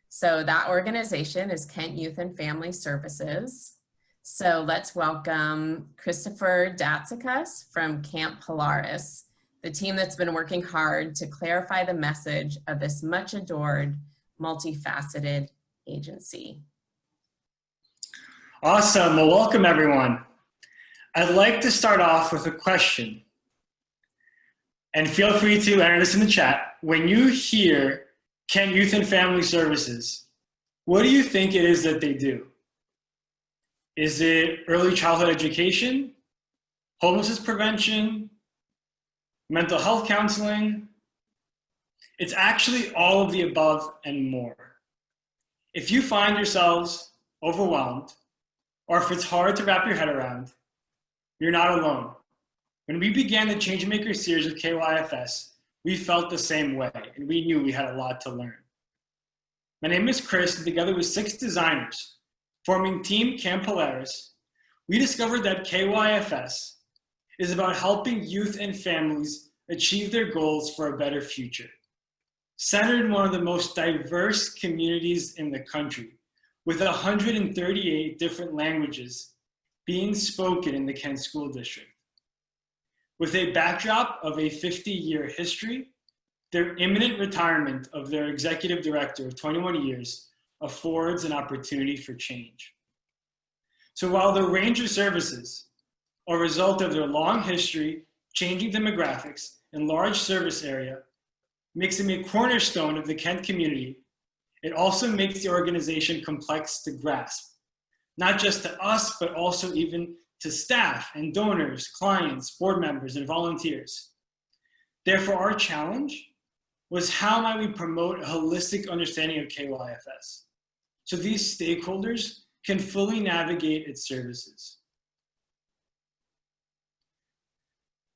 So that organization is Kent Youth and Family Services. So let's welcome Christopher Datsikas from Camp Polaris, the team that's been working hard to clarify the message of this much adored, multifaceted agency. Awesome. Well, welcome everyone. I'd like to start off with a question. And feel free to enter this in the chat. When you hear Kent Youth and Family Services, what do you think it is that they do? Is it early childhood education, homelessness prevention, mental health counseling? It's actually all of the above and more. If you find yourselves overwhelmed, or if it's hard to wrap your head around, you're not alone. When we began the Changemaker series with KYFS, we felt the same way, and we knew we had a lot to learn. My name is Chris, and together with 6 designers, forming Team Camp Polaris, we discovered that KYFS is about helping youth and families achieve their goals for a better future. Centered in one of the most diverse communities in the country, with 138 different languages being spoken in the Kent School District. With a backdrop of a 50-year history, their imminent retirement of their executive director of 21 years affords an opportunity for change. So while the range of services are a result of their long history, changing demographics, and large service area, makes them a cornerstone of the Kent community, it also makes the organization complex to grasp, not just to us, but also even to staff and donors, clients, board members, and volunteers. Therefore, our challenge was how might we promote a holistic understanding of KYFS so these stakeholders can fully navigate its services.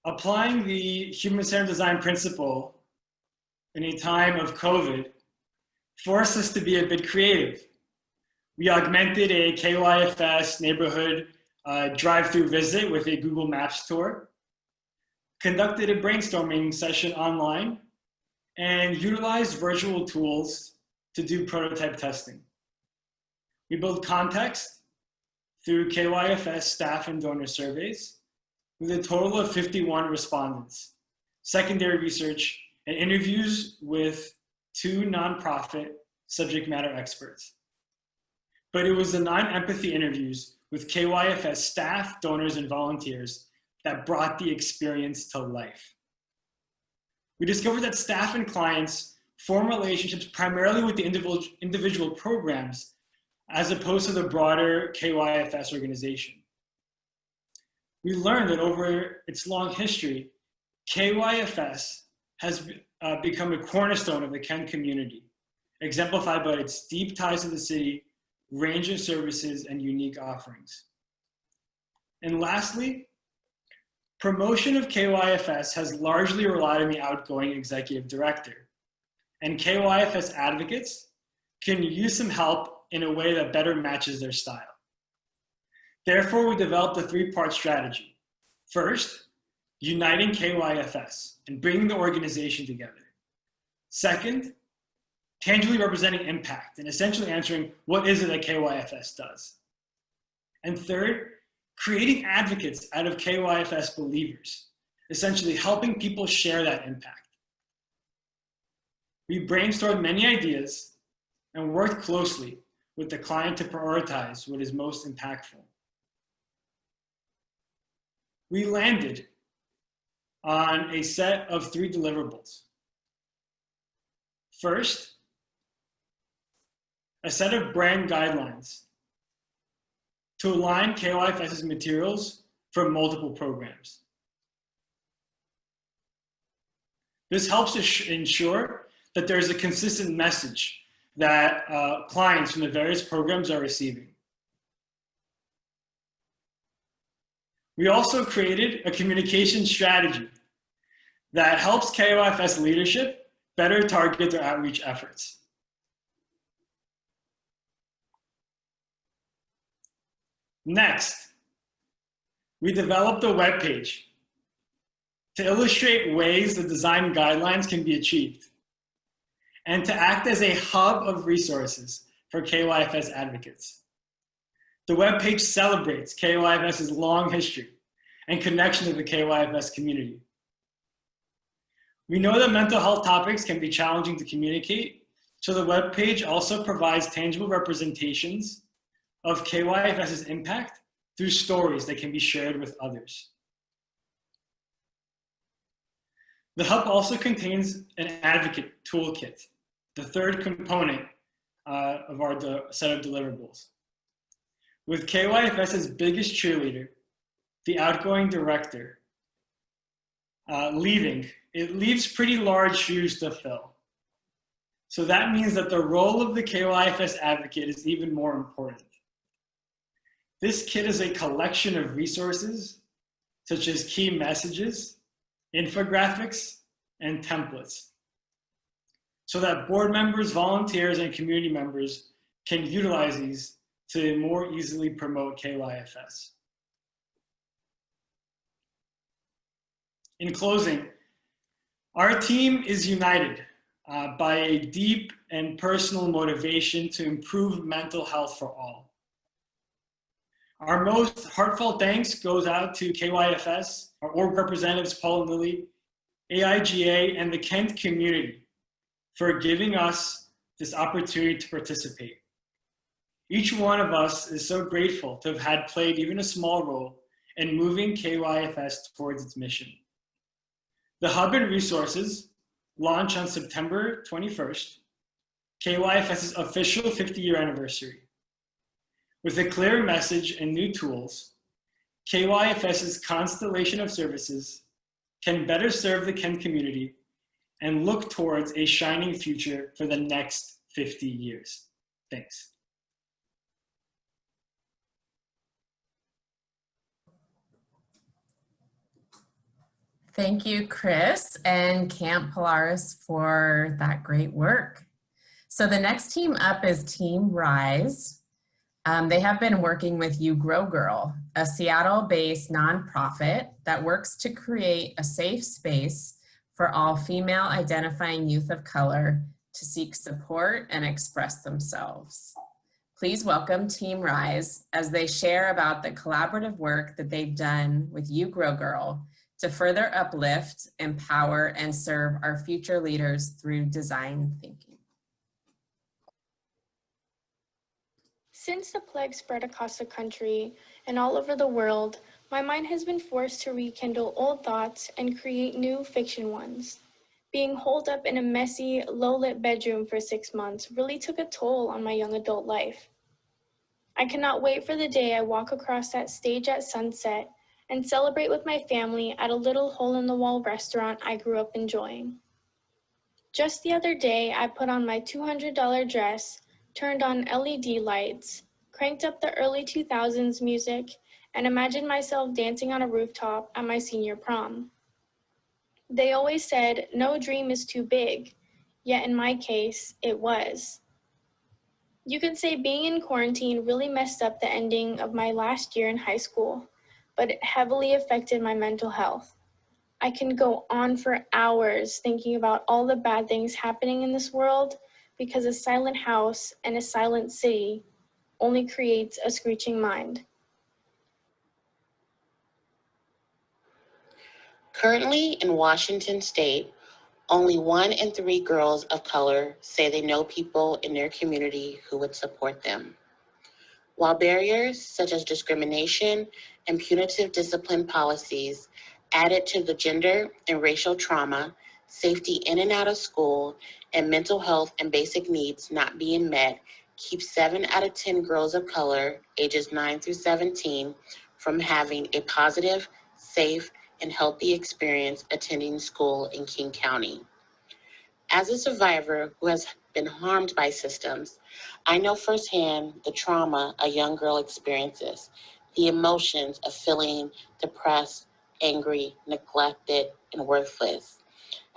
Applying the human-centered design principle in a time of COVID forced us to be a bit creative. We augmented a KYFS neighborhood drive-through visit with a Google Maps tour, conducted a brainstorming session online, and utilized virtual tools to do prototype testing. We built context through KYFS staff and donor surveys. with a total of 51 respondents, secondary research, and interviews with 2 nonprofit subject matter experts. But it was the non-empathy interviews with KYFS staff, donors, and volunteers that brought the experience to life. We discovered that staff and clients form relationships primarily with the individual programs as opposed to the broader KYFS organization. We learned that over its long history, KYFS has become a cornerstone of the Kent community, exemplified by its deep ties to the city, range of services, and unique offerings. And lastly, promotion of KYFS has largely relied on the outgoing executive director, and KYFS advocates can use some help in a way that better matches their style. Therefore, we developed a 3-part strategy. First, uniting KYFS and bringing the organization together. Second, tangibly representing impact and essentially answering what is it that KYFS does. And third, creating advocates out of KYFS believers, essentially helping people share that impact. We brainstormed many ideas and worked closely with the client to prioritize what is most impactful. We landed on a set of 3 deliverables. First, a set of brand guidelines to align KYFS's materials for multiple programs. This helps ensure that there's a consistent message that clients from the various programs are receiving. We also created a communication strategy that helps KYFS leadership better target their outreach efforts. Next, we developed a webpage to illustrate ways the design guidelines can be achieved and to act as a hub of resources for KYFS advocates. The webpage celebrates KYFS's long history and connection to the KYFS community. We know that mental health topics can be challenging to communicate, so the webpage also provides tangible representations of KYFS's impact through stories that can be shared with others. The hub also contains an advocate toolkit, the third component of our set of deliverables. With KYFS's biggest cheerleader, the outgoing director, leaving, it leaves pretty large shoes to fill. So that means that the role of the KYFS advocate is even more important. This kit is a collection of resources, such as key messages, infographics, and templates, so that board members, volunteers, and community members can utilize these to more easily promote KYFS. In closing, our team is united by a deep and personal motivation to improve mental health for all. Our most heartfelt thanks goes out to KYFS, our org representatives, Paul and Lily, AIGA, and the Kent community for giving us this opportunity to participate. Each one of us is so grateful to have had played even a small role in moving KYFS towards its mission. The Hub and Resources launch on September 21st, KYFS's official 50-year anniversary. With a clear message and new tools, KYFS's constellation of services can better serve the Kent community and look towards a shining future for the next 50 years. Thanks. Thank you, Chris and Camp Polaris, for that great work. So the next team up is Team Rise. They have been working with You Grow Girl, a Seattle-based nonprofit that works to create a safe space for all female identifying youth of color to seek support and express themselves. Please welcome Team Rise as they share about the collaborative work that they've done with You Grow Girl to further uplift, empower, and serve our future leaders through design thinking. Since the plague spread across the country and all over the world, my mind has been forced to rekindle old thoughts and create new fiction ones. Being holed up in a messy, low-lit bedroom for 6 months really took a toll on my young adult life. I cannot wait for the day I walk across that stage at sunset and celebrate with my family at a little hole-in-the-wall restaurant I grew up enjoying. Just the other day, I put on my $200 dress, turned on LED lights, cranked up the early 2000s music, and imagined myself dancing on a rooftop at my senior prom. They always said, no dream is too big, yet in my case, it was. You could say being in quarantine really messed up the ending of my last year in high school, but it heavily affected my mental health. I can go on for hours thinking about all the bad things happening in this world because a silent house and a silent city only creates a screeching mind. Currently in Washington State, only 1 in 3 girls of color say they know people in their community who would support them. While barriers such as discrimination and punitive discipline policies added to the gender and racial trauma, safety in and out of school, and mental health and basic needs not being met keep 7 out of 10 girls of color, ages 9 through 17, from having a positive, safe, and healthy experience attending school in King County. As a survivor who has been harmed by systems, I know firsthand the trauma a young girl experiences, the emotions of feeling depressed, angry, neglected, and worthless,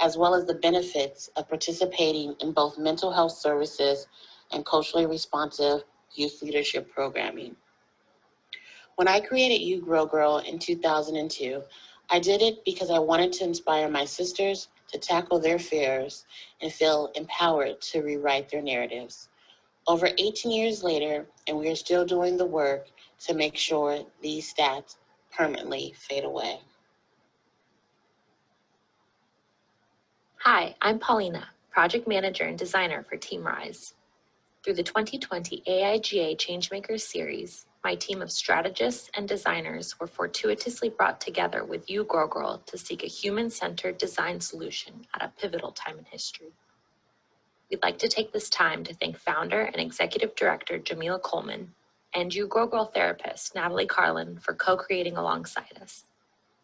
as well as the benefits of participating in both mental health services and culturally responsive youth leadership programming. When I created You Grow Girl in 2002, I did it because I wanted to inspire my sisters to tackle their fears and feel empowered to rewrite their narratives. Over 18 years later, and we are still doing the work to make sure these stats permanently fade away. Hi, I'm Paulina, Project Manager and Designer for Team Rise. Through the 2020 AIGA Changemaker Series, my team of strategists and designers were fortuitously brought together with You Grow Girl to seek a human-centered design solution at a pivotal time in history. We'd like to take this time to thank founder and executive director Jamila Coleman and You Grow Girl therapist Natalie Carlin for co-creating alongside us.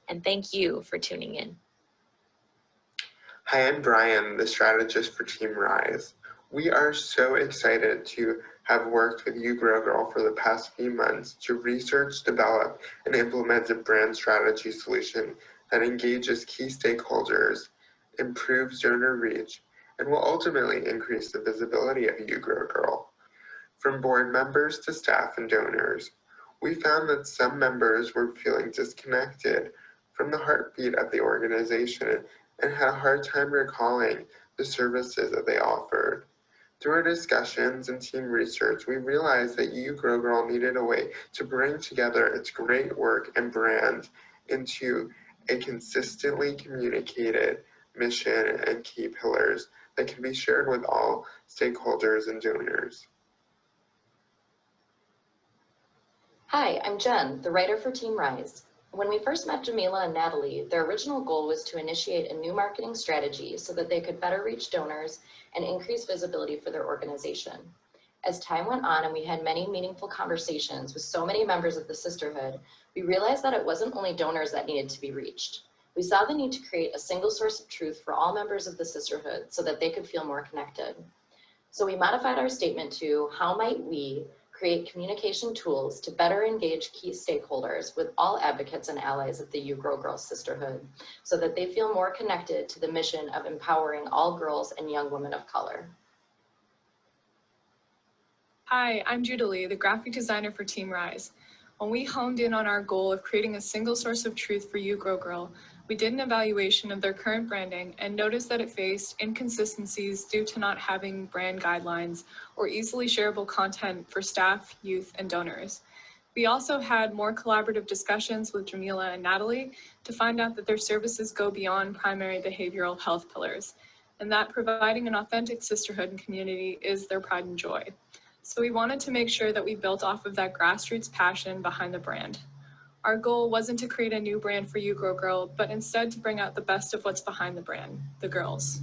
And thank you for tuning in. Hi, I'm Brian, the strategist for Team Rise. We are so excited to have worked with You Grow Girl for the past few months to research, develop, and implement a brand strategy solution that engages key stakeholders, improves donor reach, and will ultimately increase the visibility of You Grow Girl. From board members to staff and donors, we found that some members were feeling disconnected from the heartbeat of the organization and had a hard time recalling the services that they offered. Through our discussions and team research, we realized that You Grow Girl needed a way to bring together its great work and brand into a consistently communicated mission and key pillars that can be shared with all stakeholders and donors. Hi, I'm Jen, the writer for Team Rise. When we first met Jamila and Natalie, their original goal was to initiate a new marketing strategy so that they could better reach donors and increase visibility for their organization. As time went on and we had many meaningful conversations with so many members of the sisterhood, we realized that it wasn't only donors that needed to be reached. We saw the need to create a single source of truth for all members of the sisterhood so that they could feel more connected. So we modified our statement to, how might we create communication tools to better engage key stakeholders with all advocates and allies of the You Grow Girl sisterhood so that they feel more connected to the mission of empowering all girls and young women of color. Hi, I'm Judalee, the graphic designer for Team Rise. When we honed in on our goal of creating a single source of truth for You Grow Girl, we did an evaluation of their current branding and noticed that it faced inconsistencies due to not having brand guidelines or easily shareable content for staff, youth, and donors. We also had more collaborative discussions with Jamila and Natalie to find out that their services go beyond primary behavioral health pillars, and that providing an authentic sisterhood and community is their pride and joy. So we wanted to make sure that we built off of that grassroots passion behind the brand. Our goal wasn't to create a new brand for You Grow Girl, but instead to bring out the best of what's behind the brand, the girls.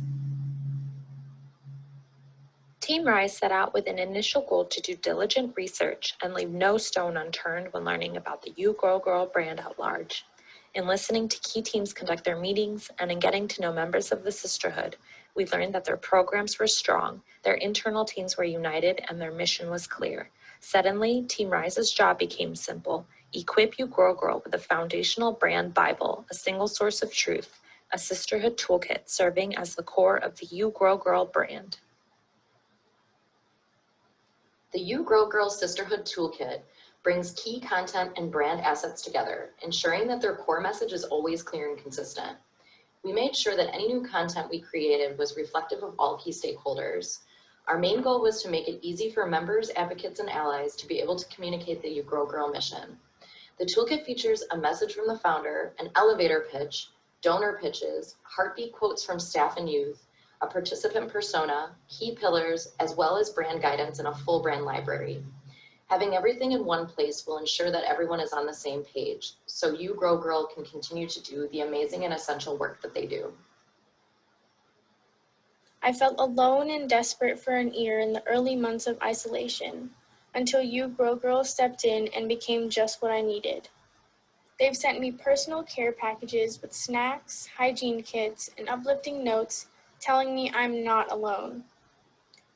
Team Rise set out with an initial goal to do diligent research and leave no stone unturned when learning about the You Grow Girl brand at large. In listening to key teams conduct their meetings and in getting to know members of the sisterhood, we learned that their programs were strong, their internal teams were united, and their mission was clear. Suddenly, Team Rise's job became simple. Equip You Grow Girl with a foundational brand Bible, a single source of truth, a sisterhood toolkit serving as the core of the You Grow Girl brand. The You Grow Girl Sisterhood Toolkit brings key content and brand assets together, ensuring that their core message is always clear and consistent. We made sure that any new content we created was reflective of all key stakeholders. Our main goal was to make it easy for members, advocates, and allies to be able to communicate the You Grow Girl mission. The toolkit features a message from the founder, an elevator pitch, donor pitches, heartbeat quotes from staff and youth, a participant persona, key pillars, as well as brand guidance and a full brand library. Having everything in one place will ensure that everyone is on the same page, so You Grow Girl can continue to do the amazing and essential work that they do. I felt alone and desperate for an ear in the early months of isolation, until You Grow Girl stepped in and became just what I needed. They've sent me personal care packages with snacks, hygiene kits, and uplifting notes telling me I'm not alone.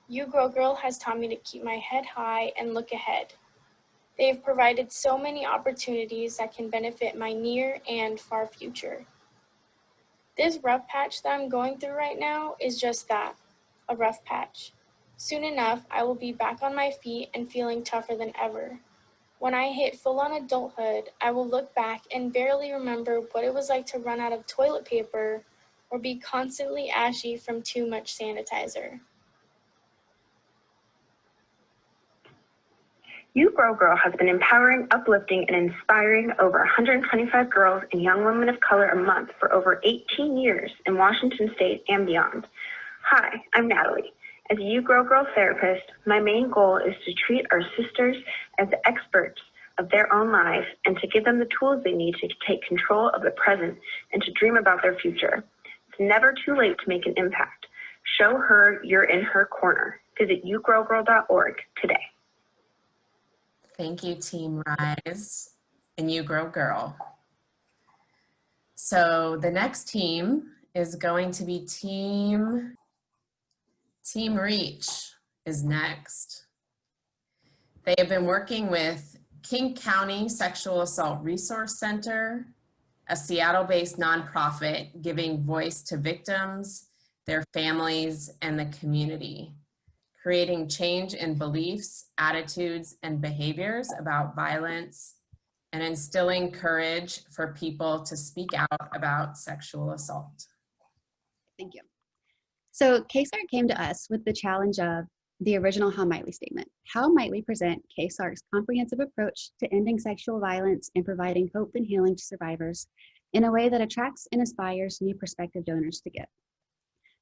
You Grow Girl has taught me to keep my head high and look ahead. They have provided so many opportunities that can benefit my near and far future. This rough patch that I'm going through right now is just that, a rough patch. Soon enough, I will be back on my feet and feeling tougher than ever. When I hit full-on adulthood, I will look back and barely remember what it was like to run out of toilet paper or be constantly ashy from too much sanitizer. You Grow Girl has been empowering, uplifting, and inspiring over 125 girls and young women of color a month for over 18 years in Washington State and beyond. Hi, I'm Natalie. As a You Grow Girl therapist, my main goal is to treat our sisters as the experts of their own lives and to give them the tools they need to take control of the present and to dream about their future. It's never too late to make an impact. Show her you're in her corner. Visit yougrowgirl.org today. Thank you, Team Rise and You Grow Girl. So the next team is going to be Team Reach is next. They have been working with King County Sexual Assault Resource Center, a Seattle-based nonprofit giving voice to victims, their families, and the community, creating change in beliefs, attitudes, and behaviors about violence, and instilling courage for people to speak out about sexual assault. Thank you. So KSARC came to us with the challenge of the original How Might We statement. How might we present KSARC's comprehensive approach to ending sexual violence and providing hope and healing to survivors in a way that attracts and inspires new prospective donors to give?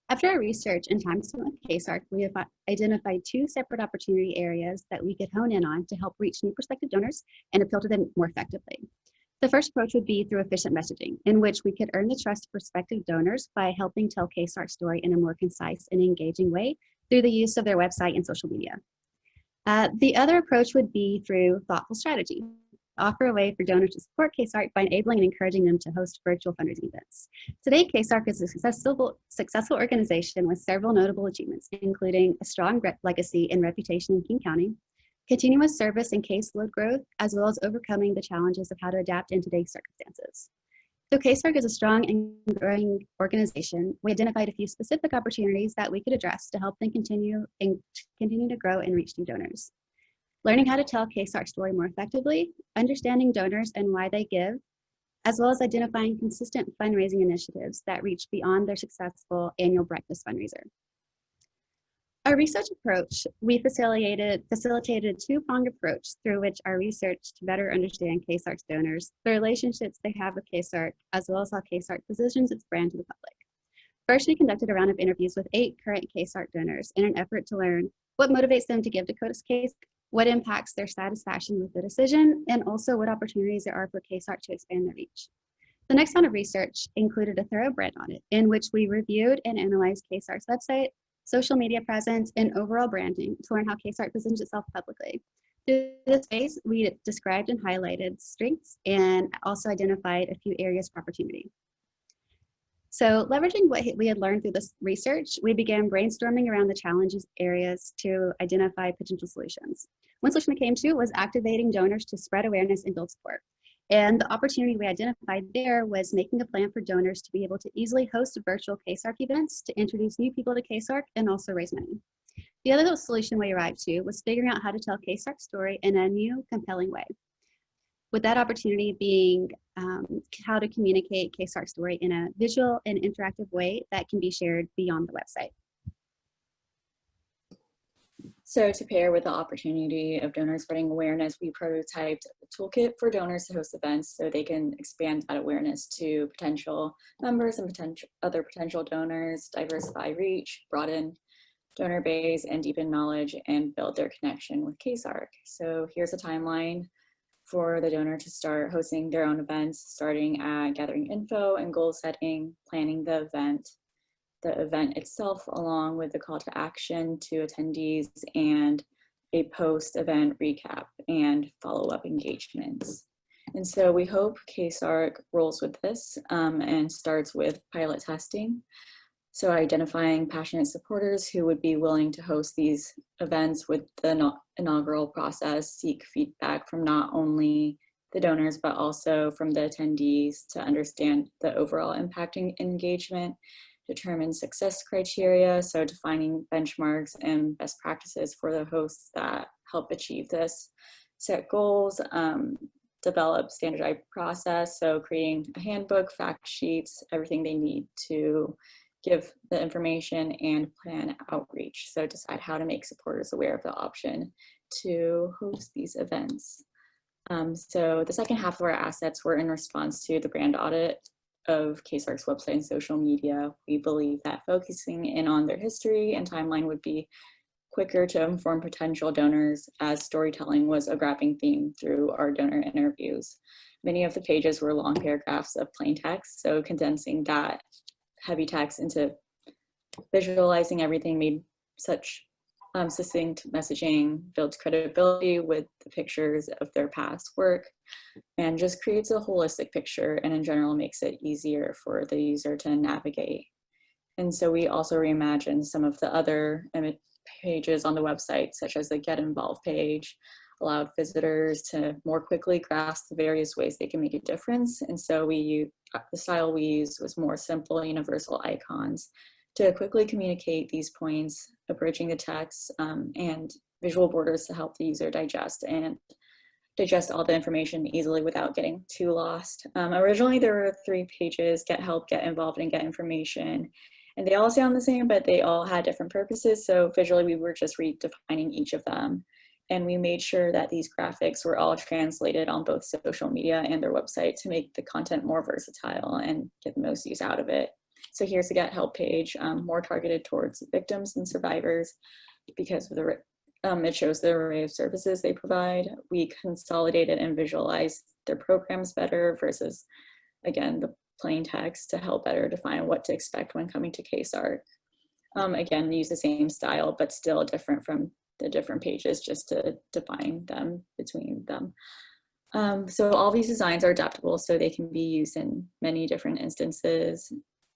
After our research and time spent with KSARC, we have identified two separate opportunity areas that we could hone in on to help reach new prospective donors and appeal to them more effectively. The first approach would be through efficient messaging, in which we could earn the trust of prospective donors by helping tell KSARC's story in a more concise and engaging way through the use of their website and social media. The other approach would be through thoughtful strategy. Offer a way for donors to support KSARC by enabling and encouraging them to host virtual fundraising events. Today, KSARC is a successful organization with several notable achievements, including a strong legacy and reputation in King County, continuous service and caseload growth, as well as overcoming the challenges of how to adapt in today's circumstances. Though KSARC is a strong and growing organization, we identified a few specific opportunities that we could address to help them continue to grow and reach new donors. Learning how to tell KSARC's story more effectively, understanding donors and why they give, as well as identifying consistent fundraising initiatives that reach beyond their successful annual breakfast fundraiser. Our research approach, we facilitated a two-pronged approach through which our research to better understand KSARC's donors, the relationships they have with KSARC, as well as how KSARC positions its brand to the public. First, we conducted a round of interviews with 8 current KSARC donors in an effort to learn what motivates them to give to KSARC, what impacts their satisfaction with the decision, and also what opportunities there are for KSARC to expand their reach. The next round of research included a thorough brand audit in which we reviewed and analyzed KSARC's website, social media presence, and overall branding to learn how KSARC positions itself publicly. Through this phase, we described and highlighted strengths and also identified a few areas for opportunity. So leveraging what we had learned through this research, we began brainstorming around the challenges areas to identify potential solutions. One solution we came to was activating donors to spread awareness and build support. And the opportunity we identified there was making a plan for donors to be able to easily host virtual KSARC events to introduce new people to KSARC and also raise money. The other solution we arrived to was figuring out how to tell KSARC's story in a new, compelling way, with that opportunity being how to communicate KSARC's story in a visual and interactive way that can be shared beyond the website. So to pair with the opportunity of donor spreading awareness, we prototyped a toolkit for donors to host events so they can expand that awareness to potential members and other potential donors, diversify reach, broaden donor base, and deepen knowledge and build their connection with KSARC. So here's a timeline for the donor to start hosting their own events, starting at gathering info and goal setting, planning the event itself, along with the call to action to attendees and a post-event recap and follow-up engagements. And so we hope KSARC rolls with this and starts with pilot testing. So identifying passionate supporters who would be willing to host these events with the inaugural process, seek feedback from not only the donors, but also from the attendees to understand the overall impacting engagement, determine success criteria, so defining benchmarks and best practices for the hosts that help achieve this, set goals, develop standardized process, so creating a handbook, fact sheets, everything they need to give the information and plan outreach. So decide how to make supporters aware of the option to host these events. So the second half of our assets were in response to the brand audit of KSARC's website and social media. We believe that focusing in on their history and timeline would be quicker to inform potential donors, as storytelling was a grabbing theme through our donor interviews. Many of the pages were long paragraphs of plain text, so condensing that heavy text into visualizing everything made such succinct messaging, builds credibility with the pictures of their past work, and just creates a holistic picture, and in general makes it easier for the user to navigate. And so we also reimagined some of the other pages on the website, such as the Get Involved page, allowed visitors to more quickly grasp the various ways they can make a difference. And so the style we used was more simple, universal icons to quickly communicate these points, abridging the text, and visual borders to help the user digest all the information easily without getting too lost. Originally, there were 3 pages: Get Help, Get Involved, and Get Information. And they all sound the same, but they all had different purposes. So visually, we were just redefining each of them. And we made sure that these graphics were all translated on both social media and their website to make the content more versatile and get the most use out of it. So here's the Get Help page, more targeted towards victims and survivors because of it shows the array of services they provide. We consolidated and visualized their programs better versus, again, the plain text to help better define what to expect when coming to KSARC. Again, use the same style, but still different from the different pages just to define them between them. So all these designs are adaptable so they can be used in many different instances.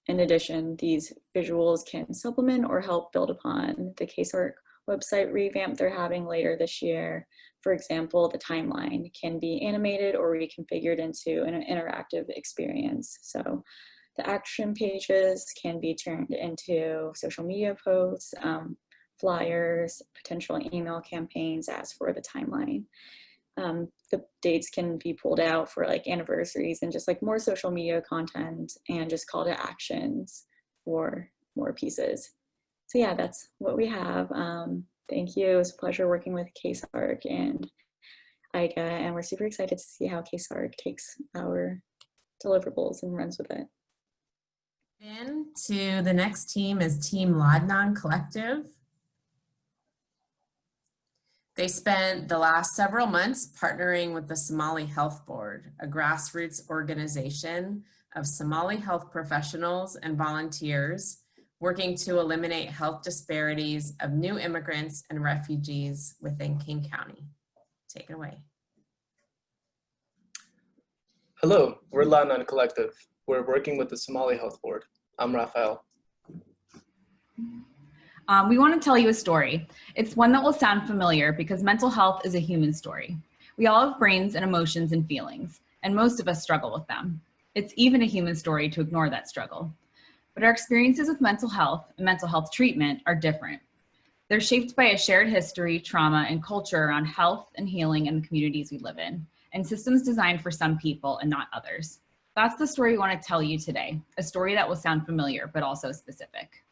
In addition, these visuals can supplement or help build upon the KSARC website revamp they're having later this year. For example, the timeline can be animated or reconfigured into an interactive experience. So the action pages can be turned into social media posts, flyers, potential email campaigns as for the timeline. The dates can be pulled out for like anniversaries and just like more social media content and just call to actions for more pieces. So yeah, that's what we have. Thank you. It was a pleasure working with KSARC and AIGA, and we're super excited to see how KSARC takes our deliverables and runs with it. And to the next team is Team Ladnan Collective. They spent the last several months partnering with the Somali Health Board, a grassroots organization of Somali health professionals and volunteers working to eliminate health disparities of new immigrants and refugees within King County. Take it away. Hello, we're Ladnan Collective. We're working with the Somali Health Board. I'm Raphael. We want to tell you a story. It's one that will sound familiar because mental health is a human story. We all have brains and emotions and feelings, and most of us struggle with them. It's even a human story to ignore that struggle. But our experiences with mental health and mental health treatment are different. They're shaped by a shared history, trauma, and culture around health and healing in the communities we live in, and systems designed for some people and not others. That's the story we want to tell you today, a story that will sound familiar, but also specific.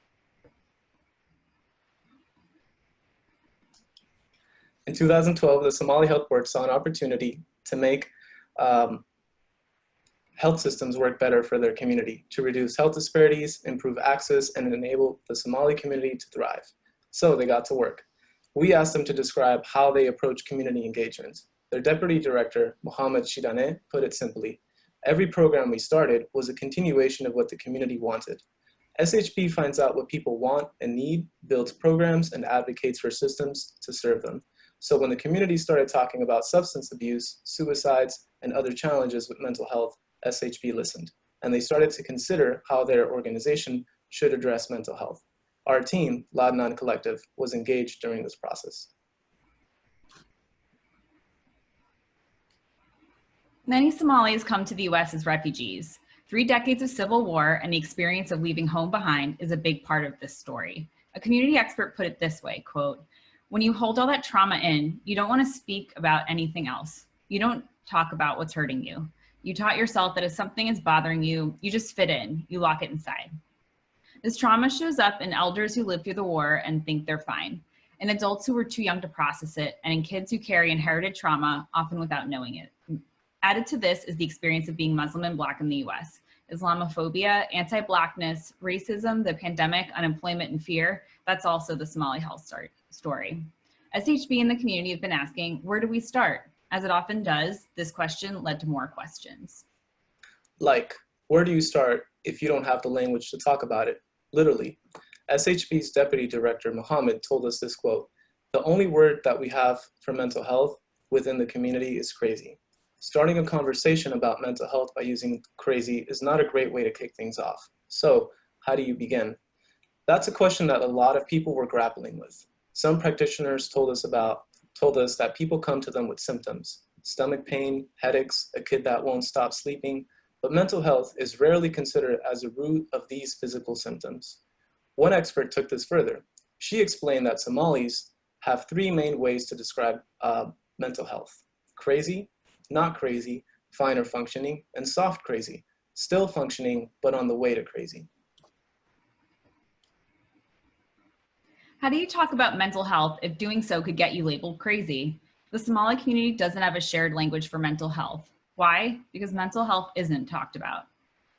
In 2012, the Somali Health Board saw an opportunity to make health systems work better for their community, to reduce health disparities, improve access, and enable the Somali community to thrive. So they got to work. We asked them to describe how they approach community engagement. Their deputy director, Mohammed Shidane, put it simply: every program we started was a continuation of what the community wanted. SHB finds out what people want and need, builds programs, and advocates for systems to serve them. So when the community started talking about substance abuse, suicides, and other challenges with mental health, SHB listened, and they started to consider how their organization should address mental health. Our team, Ladnan Collective, was engaged during this process. Many Somalis come to the US as refugees. 3 decades of civil war and the experience of leaving home behind is a big part of this story. A community expert put it this way, quote, "When you hold all that trauma in, you don't want to speak about anything else. You don't talk about what's hurting you. You taught yourself that if something is bothering you, you just fit in, you lock it inside." This trauma shows up in elders who lived through the war and think they're fine, in adults who were too young to process it, and in kids who carry inherited trauma, often without knowing it. Added to this is the experience of being Muslim and Black in the US. Islamophobia, anti-Blackness, racism, the pandemic, unemployment, and fear, that's also the Somali health story. SHB and the community have been asking, where do we start? As it often does, this question led to more questions. Like, where do you start if you don't have the language to talk about it? Literally. SHB's deputy director, Mohammed, told us this quote: "The only word that we have for mental health within the community is crazy. Starting a conversation about mental health by using crazy is not a great way to kick things off. So, how do you begin?" That's a question that a lot of people were grappling with. Some practitioners told us that people come to them with symptoms: stomach pain, headaches, a kid that won't stop sleeping, but mental health is rarely considered as a root of these physical symptoms. One expert took this further. She explained that Somalis have 3 main ways to describe mental health: crazy, not crazy, fine or functioning, and soft crazy, still functioning, but on the way to crazy. How do you talk about mental health if doing so could get you labeled crazy? The Somali community doesn't have a shared language for mental health. Why? Because mental health isn't talked about.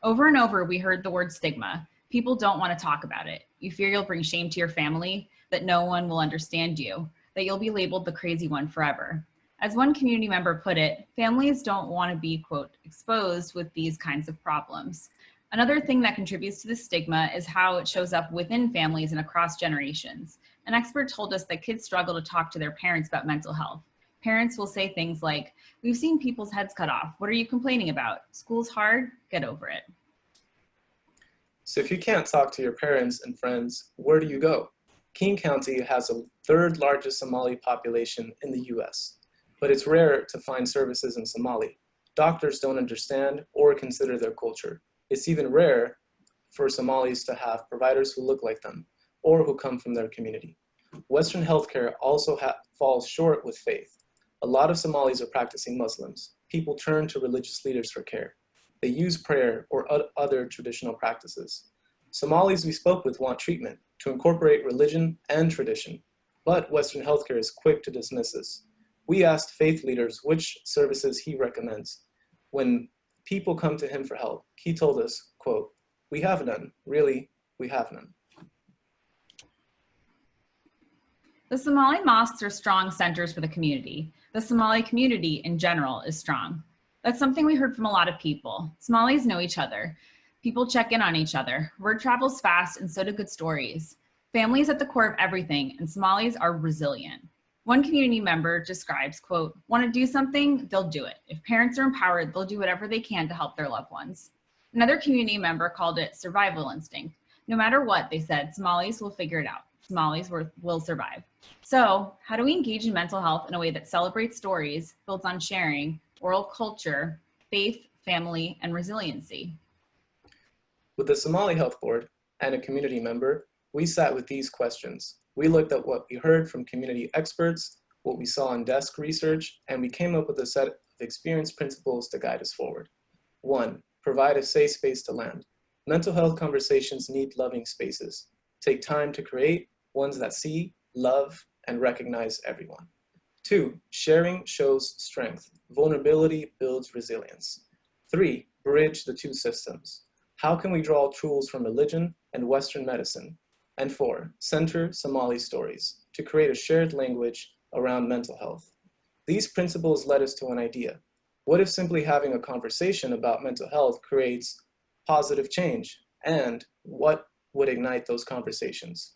Over and over, we heard the word stigma. People don't want to talk about it. You fear you'll bring shame to your family, that no one will understand you, that you'll be labeled the crazy one forever. As one community member put it, families don't want to be, quote, exposed with these kinds of problems. Another thing that contributes to the stigma is how it shows up within families and across generations. An expert told us that kids struggle to talk to their parents about mental health. Parents will say things like, "We've seen people's heads cut off. What are you complaining about? School's hard, get over it." So if you can't talk to your parents and friends, where do you go? King County has the 3rd largest Somali population in the US, but it's rare to find services in Somali. Doctors don't understand or consider their culture. It's even rare for Somalis to have providers who look like them or who come from their community. Western healthcare also falls short with faith. A lot of Somalis are practicing Muslims. People turn to religious leaders for care. They use prayer or other traditional practices. Somalis we spoke with want treatment to incorporate religion and tradition, but Western healthcare is quick to dismiss this. We asked faith leaders which services he recommends. When people come to him for help, he told us, quote, "We have none, really, we have none." The Somali mosques are strong centers for the community. The Somali community in general is strong. That's something we heard from a lot of people. Somalis know each other. People check in on each other. Word travels fast, and so do good stories. Family is at the core of everything, and Somalis are resilient. One community member describes, quote, "Want to do something? They'll do it. If parents are empowered, they'll do whatever they can to help their loved ones." Another community member called it survival instinct. No matter what, they said, Somalis will figure it out. Somalis will survive. So how do we engage in mental health in a way that celebrates stories, builds on sharing, oral culture, faith, family, and resiliency? With the Somali Health Board and a community member, we sat with these questions. We looked at what we heard from community experts, what we saw in desk research, and we came up with a set of experienced principles to guide us forward. 1, provide a safe space to land. Mental health conversations need loving spaces. Take time to create ones that see, love, and recognize everyone. 2, sharing shows strength. Vulnerability builds resilience. 3, bridge the two systems. How can we draw tools from religion and Western medicine? And 4, center Somali stories to create a shared language around mental health. These principles led us to an idea. What if simply having a conversation about mental health creates positive change? And what would ignite those conversations?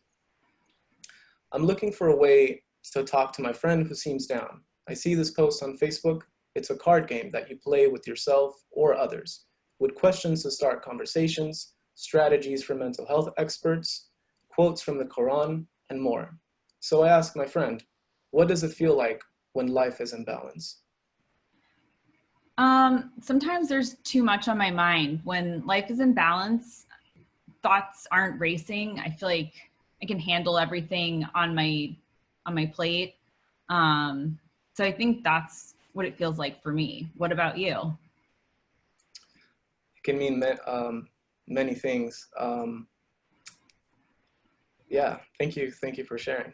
I'm looking for a way to talk to my friend who seems down. I see this post on Facebook. It's a card game that you play with yourself or others, with questions to start conversations, strategies for mental health experts, quotes from the Quran, and more. So I asked my friend, what does it feel like when life is in balance? Sometimes there's too much on my mind. When life is in balance, thoughts aren't racing. I feel like I can handle everything on my plate. So I think that's what it feels like for me. What about you? It can mean many things. Yeah, thank you for sharing.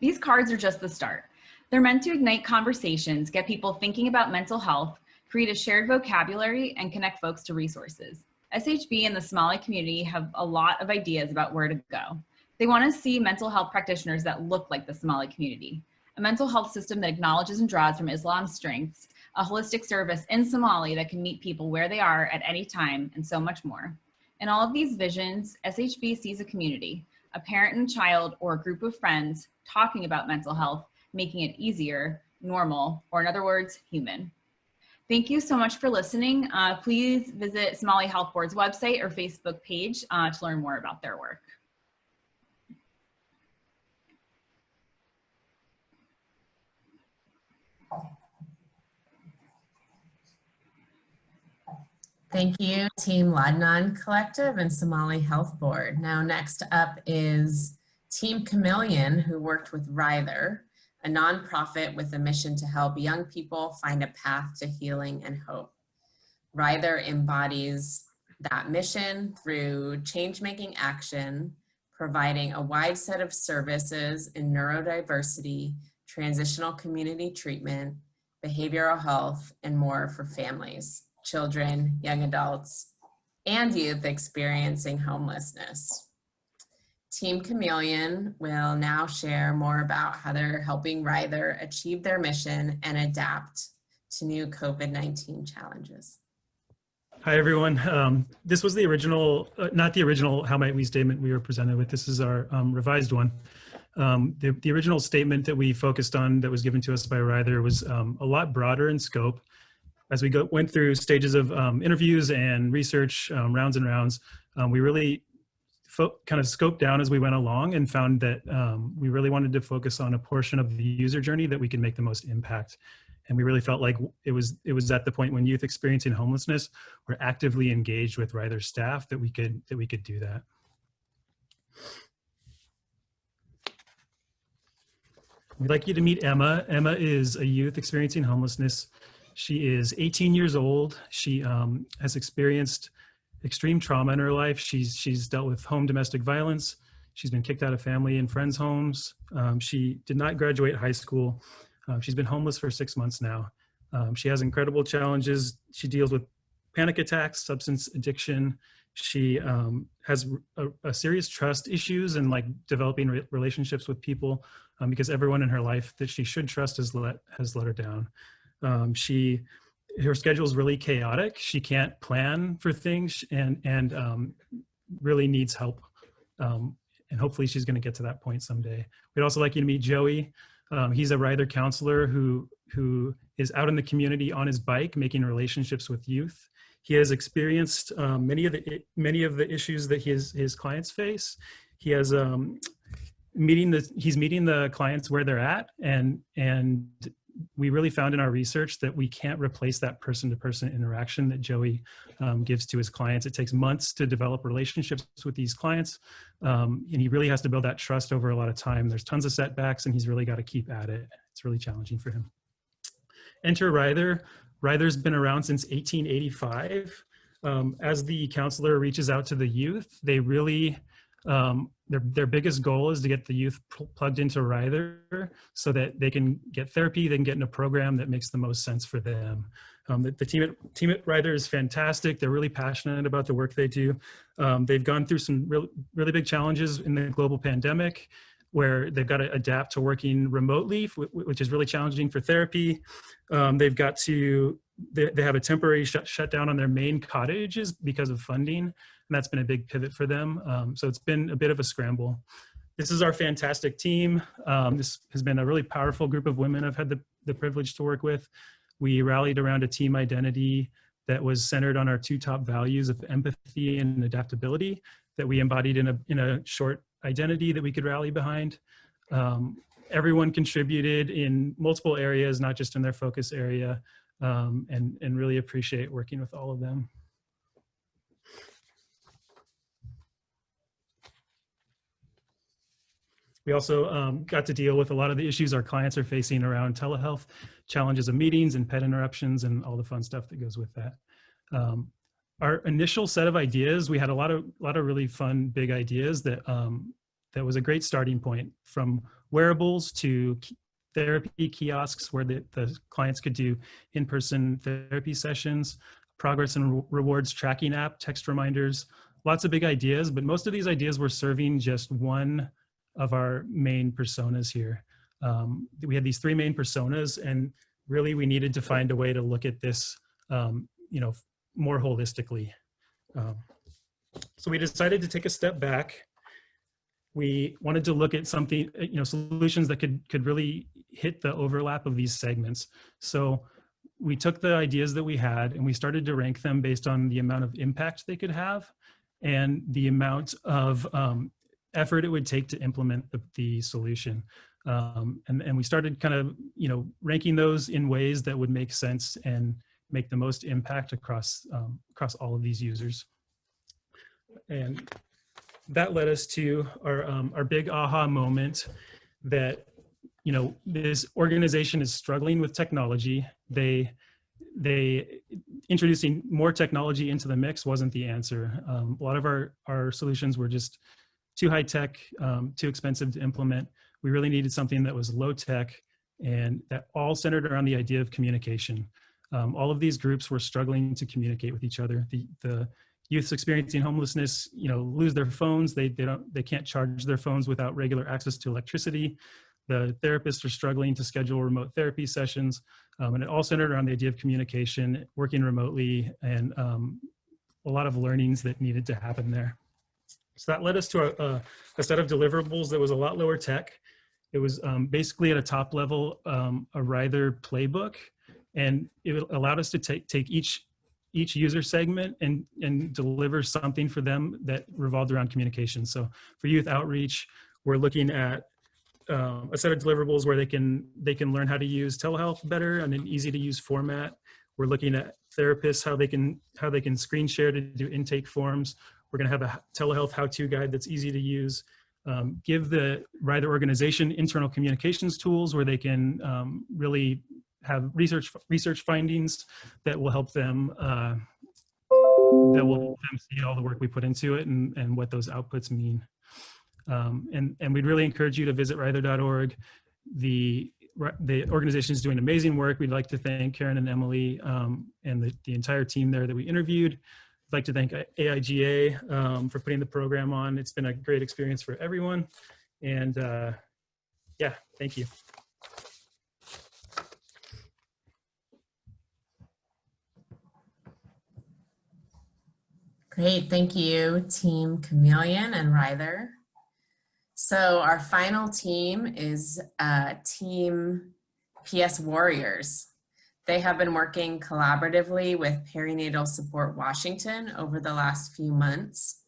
These cards are just the start. They're meant to ignite conversations, get people thinking about mental health, create a shared vocabulary, and connect folks to resources. SHB and the Somali community have a lot of ideas about where to go. They want to see mental health practitioners that look like the Somali community, a mental health system that acknowledges and draws from Islam's strengths, a holistic service in Somali that can meet people where they are at any time, and so much more. In all of these visions, SHB sees a community, a parent and child, or a group of friends talking about mental health, making it easier, normal, or in other words, human. Thank you so much for listening. Please visit Somali Health Board's website or Facebook page to learn more about their work. Thank you, Team Ladnan Collective and Somali Health Board. Now, next up is Team Chameleon, who worked with Ryther, a nonprofit with a mission to help young people find a path to healing and hope. Ryther embodies that mission through change-making action, providing a wide set of services in neurodiversity, transitional community treatment, behavioral health, and more for families, children, young adults, and youth experiencing homelessness. Team Chameleon will now share more about how they're helping Ryther achieve their mission and adapt to new COVID-19 challenges. Hi, everyone. This was the original, not the original How Might We statement we were presented with. This is our revised one. The original statement that we focused on that was given to us by Ryther was a lot broader in scope. As we went through stages of interviews and research, rounds and rounds, we really kind of scoped down as we went along and found that we really wanted to focus on a portion of the user journey that we could make the most impact. And we really felt like it was at the point when youth experiencing homelessness were actively engaged with Ryther staff that we could do that. We'd like you to meet Emma. Emma is a youth experiencing homelessness. She is 18 years old. She has experienced extreme trauma in her life. She's dealt with home domestic violence. She's been kicked out of family and friends' homes. She did not graduate high school. She's been homeless for 6 months now. She has incredible challenges. She deals with panic attacks, substance addiction. She has a serious trust issues and like developing relationships with people because everyone in her life that she should trust has let her down. Her schedule is really chaotic. She can't plan for things and really needs help. And hopefully she's going to get to that point someday. We'd also like you to meet Joey. He's a Ryther counselor who is out in the community on his bike, making relationships with youth. He has experienced many of the issues that his clients face. He has he's meeting the clients where they're at, and we really found in our research that we can't replace that person-to-person interaction that Joey gives to his clients. It takes months to develop relationships with these clients, and he really has to build that trust over a lot of time. There's tons of setbacks, and he's really got to keep at it. It's really challenging for him. Enter Ryther. Ryther's been around since 1885. As the counselor reaches out to the youth, they really, their biggest goal is to get the youth plugged into Ryther so that they can get therapy, they can get in a program that makes the most sense for them. The team at Ryther is fantastic. They're really passionate about the work they do. They've gone through some really big challenges in the global pandemic, where they've got to adapt to working remotely, which is really challenging for therapy. They have a temporary shutdown on their main cottages because of funding, and that's been a big pivot for them. So it's been a bit of a scramble. This is our fantastic team. This has been a really powerful group of women I've had the privilege to work with. We rallied around a team identity that was centered on our two top values of empathy and adaptability that we embodied in a short identity that we could rally behind. Everyone contributed in multiple areas, not just in their focus area, and really appreciate working with all of them. We also got to deal with a lot of the issues our clients are facing around telehealth, challenges of meetings and pet interruptions and all the fun stuff that goes with that. Our initial set of ideas, we had a lot of really fun, big ideas that was a great starting point, from wearables to therapy kiosks where the clients could do in-person therapy sessions, progress and rewards tracking app, text reminders, lots of big ideas, but most of these ideas were serving just one of our main personas here. We had these three main personas, and really we needed to find a way to look at this more holistically. So we decided to take a step back. We wanted to look at something, solutions that could really hit the overlap of these segments. So we took the ideas that we had and we started to rank them based on the amount of impact they could have and the amount of effort it would take to implement the solution. And we started kind of, ranking those in ways that would make sense and make the most impact across all of these users. And that led us to our big aha moment that, this organization is struggling with technology. They introducing more technology into the mix wasn't the answer. A lot of our solutions were just too high tech, too expensive to implement. We really needed something that was low tech and that all centered around the idea of communication. All of these groups were struggling to communicate with each other. The youths experiencing homelessness, lose their phones. They can't charge their phones without regular access to electricity. The therapists are struggling to schedule remote therapy sessions, and it all centered around the idea of communication, working remotely, and a lot of learnings that needed to happen there. So that led us to a set of deliverables that was a lot lower tech. It was basically at a top level, a Ryther playbook, and it allowed us to take each user segment and deliver something for them that revolved around communication. So for youth outreach, we're looking at a set of deliverables where they can learn how to use telehealth better in an easy to use format. We're looking at therapists, how they can screen share to do intake forms. We're going to have a telehealth how-to guide that's easy to use. give the Ryther organization internal communications tools where they can really have research findings that will help them see all the work we put into it and what those outputs mean. And we'd really encourage you to visit ryther.org. The organization is doing amazing work. We'd like to thank Karen and Emily and the entire team there that we interviewed. I'd like to thank AIGA for putting the program on. It's been a great experience for everyone. And yeah, thank you. Great, thank you, Team Chameleon and Ryther. So our final team is Team PS Warriors. They have been working collaboratively with Perinatal Support Washington over the last few months.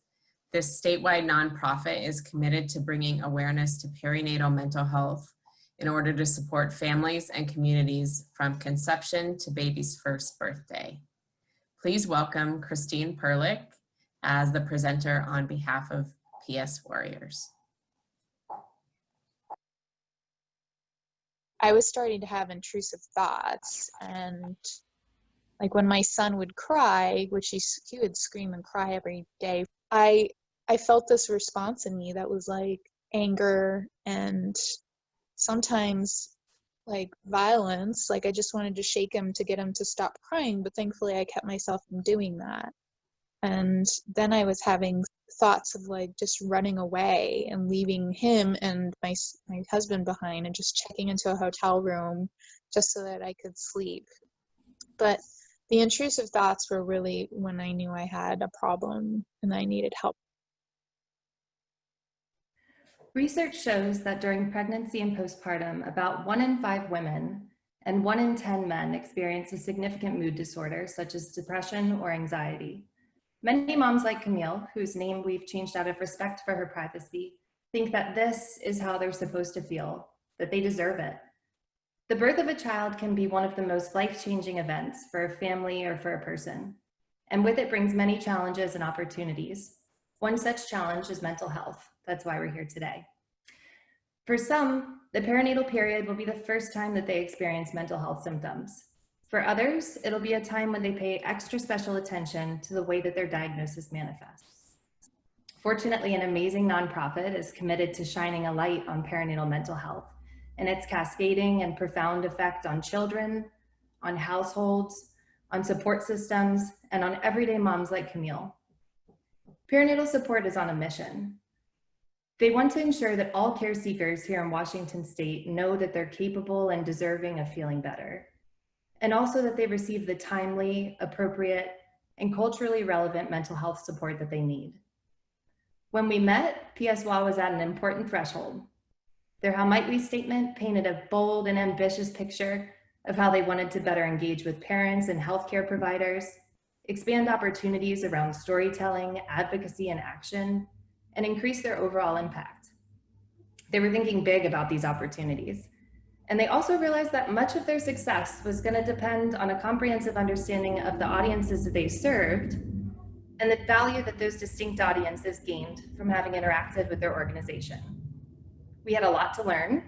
This statewide nonprofit is committed to bringing awareness to perinatal mental health in order to support families and communities from conception to baby's first birthday. Please welcome Christine Perlich as the presenter on behalf of PS Warriors. I was starting to have intrusive thoughts, and like when my son would cry, which he would scream and cry every day, I felt this response in me that was like anger and sometimes like violence. Like I just wanted to shake him to get him to stop crying, but thankfully I kept myself from doing that. And then I was having thoughts of like just running away and leaving him and my husband behind and just checking into a hotel room just so that I could sleep. But the intrusive thoughts were really when I knew I had a problem and I needed help. Research shows that during pregnancy and postpartum, about 1 in 5 women and 1 in 10 men experience a significant mood disorder such as depression or anxiety. Many moms like Camille, whose name we've changed out of respect for her privacy, think that this is how they're supposed to feel, that they deserve it. The birth of a child can be one of the most life-changing events for a family or for a person, and with it brings many challenges and opportunities. One such challenge is mental health. That's why we're here today. For some, the perinatal period will be the first time that they experience mental health symptoms. For others, it'll be a time when they pay extra special attention to the way that their diagnosis manifests. Fortunately, an amazing nonprofit is committed to shining a light on perinatal mental health and its cascading and profound effect on children, on households, on support systems, and on everyday moms like Camille. Perinatal support is on a mission. They want to ensure that all care seekers here in Washington State know that they're capable and deserving of feeling better, and also that they receive the timely, appropriate, and culturally relevant mental health support that they need. When we met, PSWA was at an important threshold. Their How Might We statement painted a bold and ambitious picture of how they wanted to better engage with parents and healthcare providers, expand opportunities around storytelling, advocacy, and action, and increase their overall impact. They were thinking big about these opportunities. And they also realized that much of their success was going to depend on a comprehensive understanding of the audiences that they served and the value that those distinct audiences gained from having interacted with their organization. We had a lot to learn.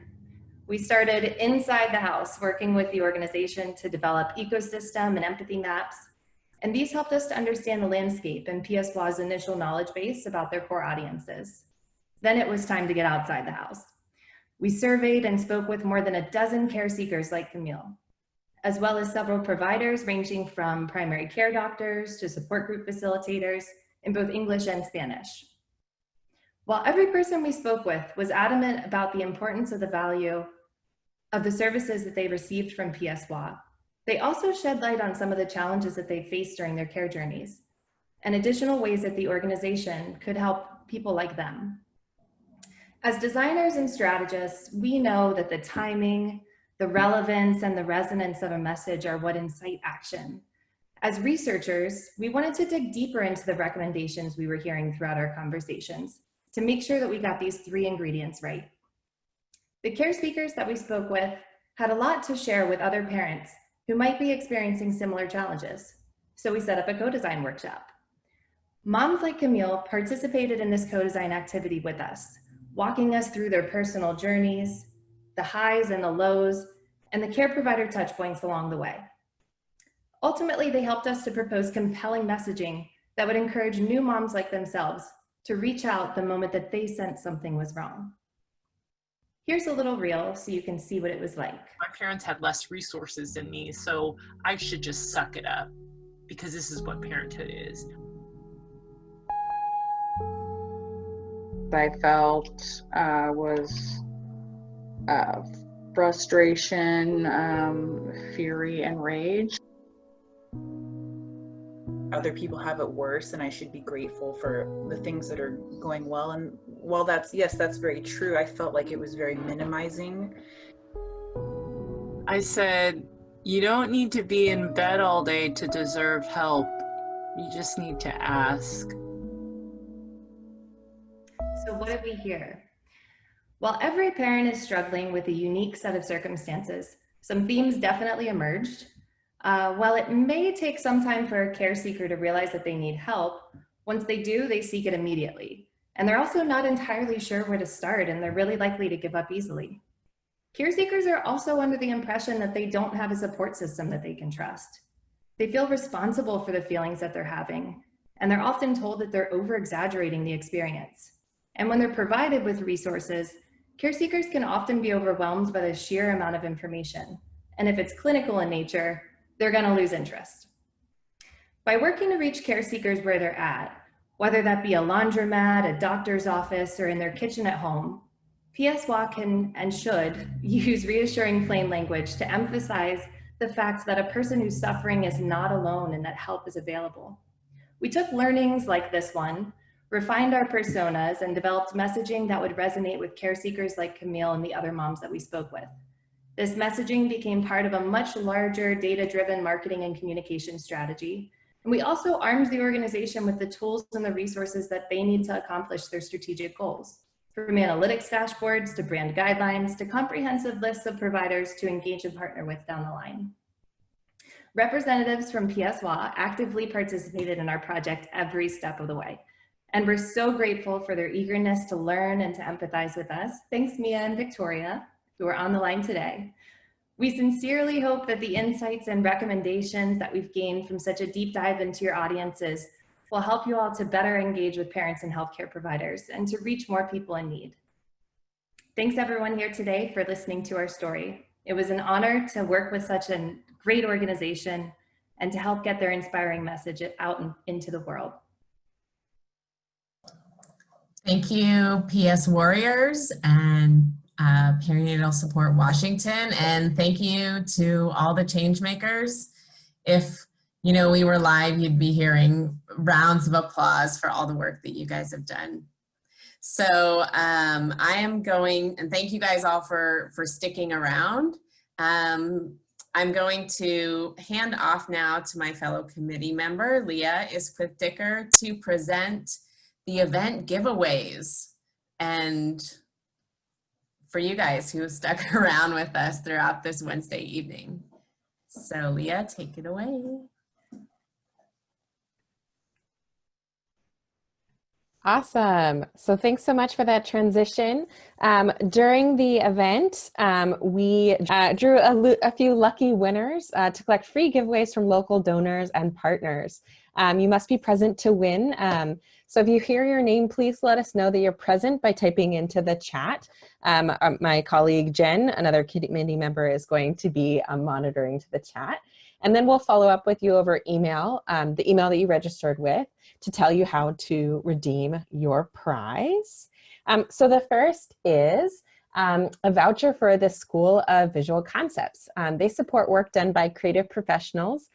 We started inside the house working with the organization to develop ecosystem and empathy maps, and these helped us to understand the landscape and PSWA's initial knowledge base about their core audiences. Then it was time to get outside the house. We surveyed and spoke with more than a dozen care seekers like Camille, as well as several providers ranging from primary care doctors to support group facilitators in both English and Spanish. While every person we spoke with was adamant about the importance of the value of the services that they received from PSWA, they also shed light on some of the challenges that they faced during their care journeys and additional ways that the organization could help people like them. As designers and strategists, we know that the timing, the relevance, and the resonance of a message are what incite action. As researchers, we wanted to dig deeper into the recommendations we were hearing throughout our conversations to make sure that we got these 3 ingredients right. The care speakers that we spoke with had a lot to share with other parents who might be experiencing similar challenges, so we set up a co-design workshop. Moms like Camille participated in this co-design activity with us, walking us through their personal journeys, the highs and the lows, and the care provider touch points along the way. Ultimately, they helped us to propose compelling messaging that would encourage new moms like themselves to reach out the moment that they sensed something was wrong. Here's a little reel so you can see what it was like. My parents had less resources than me, so I should just suck it up because this is what parenthood is. I felt was frustration, fury, and rage. Other people have it worse, and I should be grateful for the things that are going well. And while that's very true, I felt like it was very minimizing. I said, you don't need to be in bed all day to deserve help. You just need to ask. So what did we hear? While every parent is struggling with a unique set of circumstances, some themes definitely emerged. While it may take some time for a care seeker to realize that they need help, once they do, they seek it immediately. And they're also not entirely sure where to start, and they're really likely to give up easily. Care seekers are also under the impression that they don't have a support system that they can trust. They feel responsible for the feelings that they're having, and they're often told that they're over-exaggerating the experience. And when they're provided with resources, care seekers can often be overwhelmed by the sheer amount of information. And if it's clinical in nature, they're gonna lose interest. By working to reach care seekers where they're at, whether that be a laundromat, a doctor's office, or in their kitchen at home, PSWA can and should use reassuring plain language to emphasize the fact that a person who's suffering is not alone and that help is available. We took learnings like this one, refined our personas, and developed messaging that would resonate with care seekers like Camille and the other moms that we spoke with. This messaging became part of a much larger data-driven marketing and communication strategy. And we also armed the organization with the tools and the resources that they need to accomplish their strategic goals, from analytics dashboards to brand guidelines to comprehensive lists of providers to engage and partner with down the line. Representatives from PSWA actively participated in our project every step of the way. And we're so grateful for their eagerness to learn and to empathize with us. Thanks, Mia and Victoria, who are on the line today. We sincerely hope that the insights and recommendations that we've gained from such a deep dive into your audiences will help you all to better engage with parents and healthcare providers and to reach more people in need. Thanks everyone here today for listening to our story. It was an honor to work with such a great organization and to help get their inspiring message out into the world. Thank you, PS Warriors and Perinatal Support Washington, and thank you to all the change makers. If we were live, you'd be hearing rounds of applause for all the work that you guys have done. So I am going, and thank you guys all for sticking around. I'm going to hand off now to my fellow committee member, Leah Isquith-Dicker, to present the event giveaways. And for you guys who have stuck around with us throughout this Wednesday evening. So Leah, take it away. Awesome. So thanks so much for that transition. During the event, we drew a few lucky winners to collect free giveaways from local donors and partners. You must be present to win. So if you hear your name, please let us know that you're present by typing into the chat. My colleague Jen, another committee member, is going to be monitoring to the chat. And then we'll follow up with you over email, the email that you registered with, to tell you how to redeem your prize. So the first is a voucher for the School of Visual Concepts. They support work done by creative professionals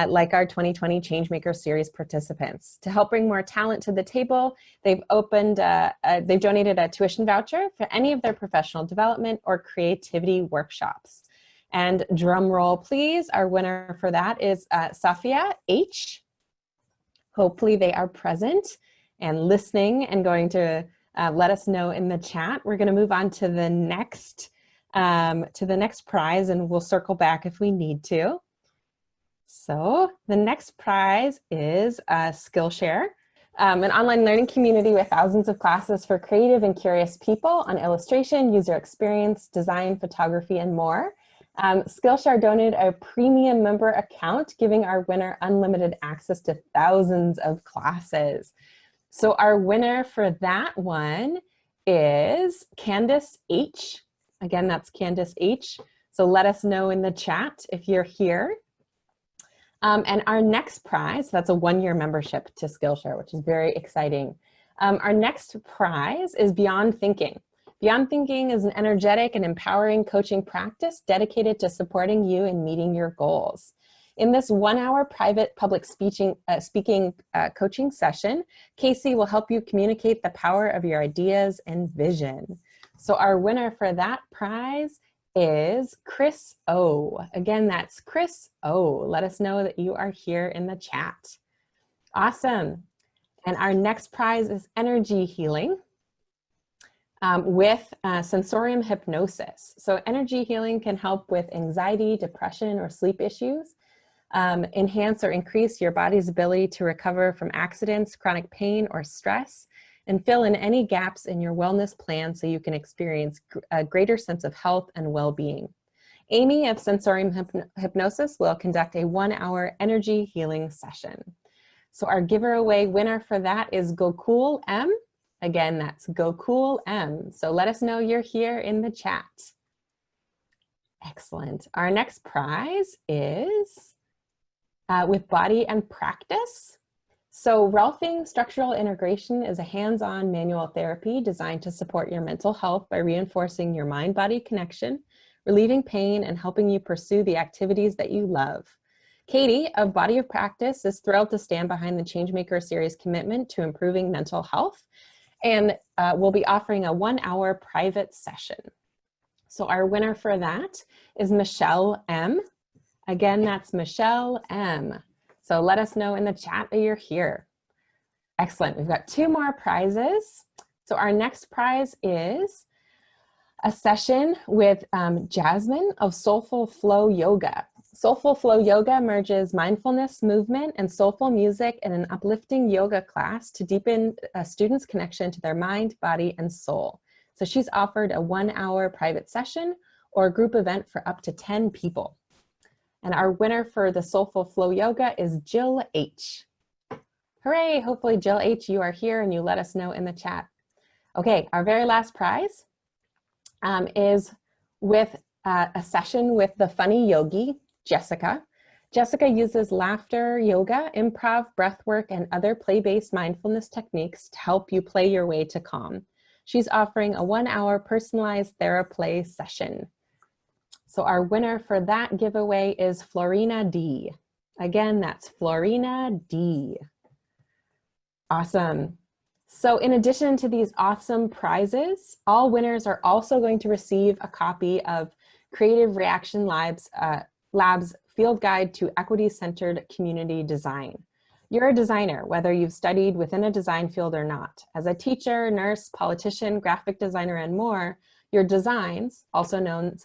like our 2020 Changemaker Series participants. To help bring more talent to the table, they've donated a tuition voucher for any of their professional development or creativity workshops. And drum roll, please. Our winner for that is Safia H. Hopefully they are present and listening and going to let us know in the chat. We're going to move on to the next prize, and we'll circle back if we need to. So the next prize is Skillshare. An online learning community with thousands of classes for creative and curious people on illustration, user experience, design, photography, and more. Skillshare donated a premium member account, giving our winner unlimited access to thousands of classes. So our winner for that one is Candace H. Again, that's Candace H. So let us know in the chat if you're here. And our next prize, that's a one-year membership to Skillshare, which is very exciting. Our next prize is Beyond Thinking. Beyond Thinking is an energetic and empowering coaching practice dedicated to supporting you in meeting your goals. In this 1-hour private public speaking coaching session, Casey will help you communicate the power of your ideas and vision. So our winner for that prize is Chris O. Again, that's Chris O. Let us know that you are here in the chat. Awesome. And our next prize is Energy Healing with sensorium hypnosis. So energy healing can help with anxiety, depression, or sleep issues, enhance or increase your body's ability to recover from accidents, chronic pain, or stress, and fill in any gaps in your wellness plan so you can experience a greater sense of health and well-being. Amy of Sensorium Hypnosis will conduct a 1-hour energy healing session. So our giveaway winner for that is Gokul M. Again, that's Gokul M. So let us know you're here in the chat. Excellent. Our next prize is with Body and Practice. So Rolfing Structural Integration is a hands-on manual therapy designed to support your mental health by reinforcing your mind-body connection, relieving pain, and helping you pursue the activities that you love. Katie of Body of Practice is thrilled to stand behind the Changemaker Series commitment to improving mental health, and will be offering a 1-hour private session. So our winner for that is Michelle M. Again, that's Michelle M. So let us know in the chat that you're here. Excellent. We've got 2 more prizes. So our next prize is a session with Jasmine of Soulful Flow Yoga. Soulful Flow Yoga merges mindfulness, movement, and soulful music in an uplifting yoga class to deepen a student's connection to their mind, body, and soul. So she's offered a 1-hour private session or a group event for up to 10 people. And our winner for the Soulful Flow Yoga is Jill H. Hooray! Hopefully, Jill H., you are here and you let us know in the chat. Okay, our very last prize is with a session with the funny yogi, Jessica. Jessica uses laughter, yoga, improv, breathwork, and other play-based mindfulness techniques to help you play your way to calm. She's offering a 1-hour personalized TheraPlay session. So our winner for that giveaway is Florina D. Again, that's Florina D. Awesome. So in addition to these awesome prizes, all winners are also going to receive a copy of Creative Reaction Lab's Field Guide to Equity-Centered Community Design. You're a designer, whether you've studied within a design field or not. As a teacher, nurse, politician, graphic designer, and more, your designs, also known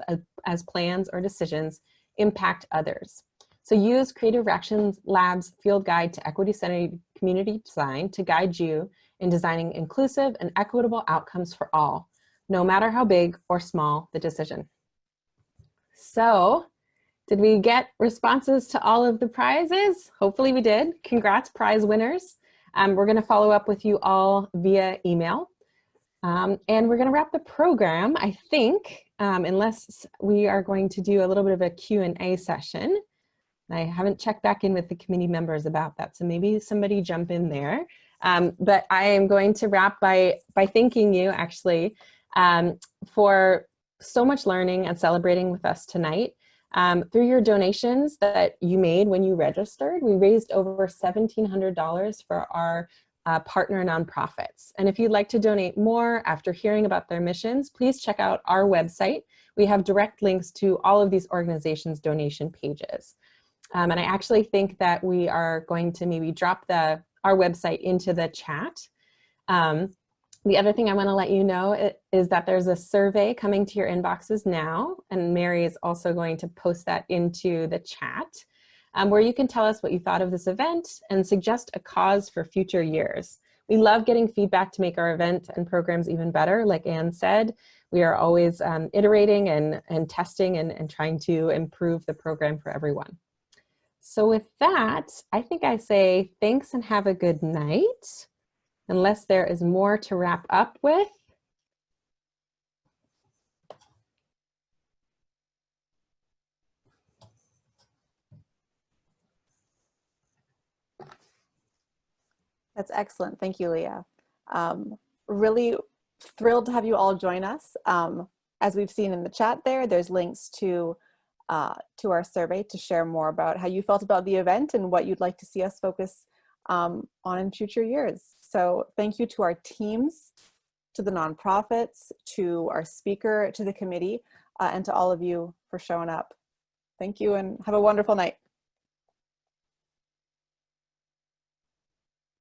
as plans or decisions, impact others. So use Creative Reaction Lab's Field Guide to Equity-Centered Community Design to guide you in designing inclusive and equitable outcomes for all, no matter how big or small the decision. So, did we get responses to all of the prizes? Hopefully we did. Congrats, prize winners. We're going to follow up with you all via email. And we're going to wrap the program, I think, unless we are going to do a little bit of a Q&A session. I haven't checked back in with the committee members about that, so maybe somebody jump in there. But I am going to wrap by thanking you, actually, for so much learning and celebrating with us tonight. Through your donations that you made when you registered, we raised over $1,700 for our partner nonprofits. And if you'd like to donate more after hearing about their missions, please check out our website. We have direct links to all of these organizations' donation pages. And I actually think that we are going to maybe drop our website into the chat. The other thing I want to let you know is that there's a survey coming to your inboxes now, and Mary is also going to post that into the chat, where you can tell us what you thought of this event and suggest a cause for future years. We love getting feedback to make our event and programs even better. Like Anne said, we are always iterating and testing and trying to improve the program for everyone. So with that, I think I say thanks and have a good night, unless there is more to wrap up with. That's excellent. Thank you, Leah. Really thrilled to have you all join us. As we've seen in the chat there's links to our survey to share more about how you felt about the event and what you'd like to see us focus on in future years. So thank you to our teams, to the nonprofits, to our speaker, to the committee, and to all of you for showing up. Thank you and have a wonderful night.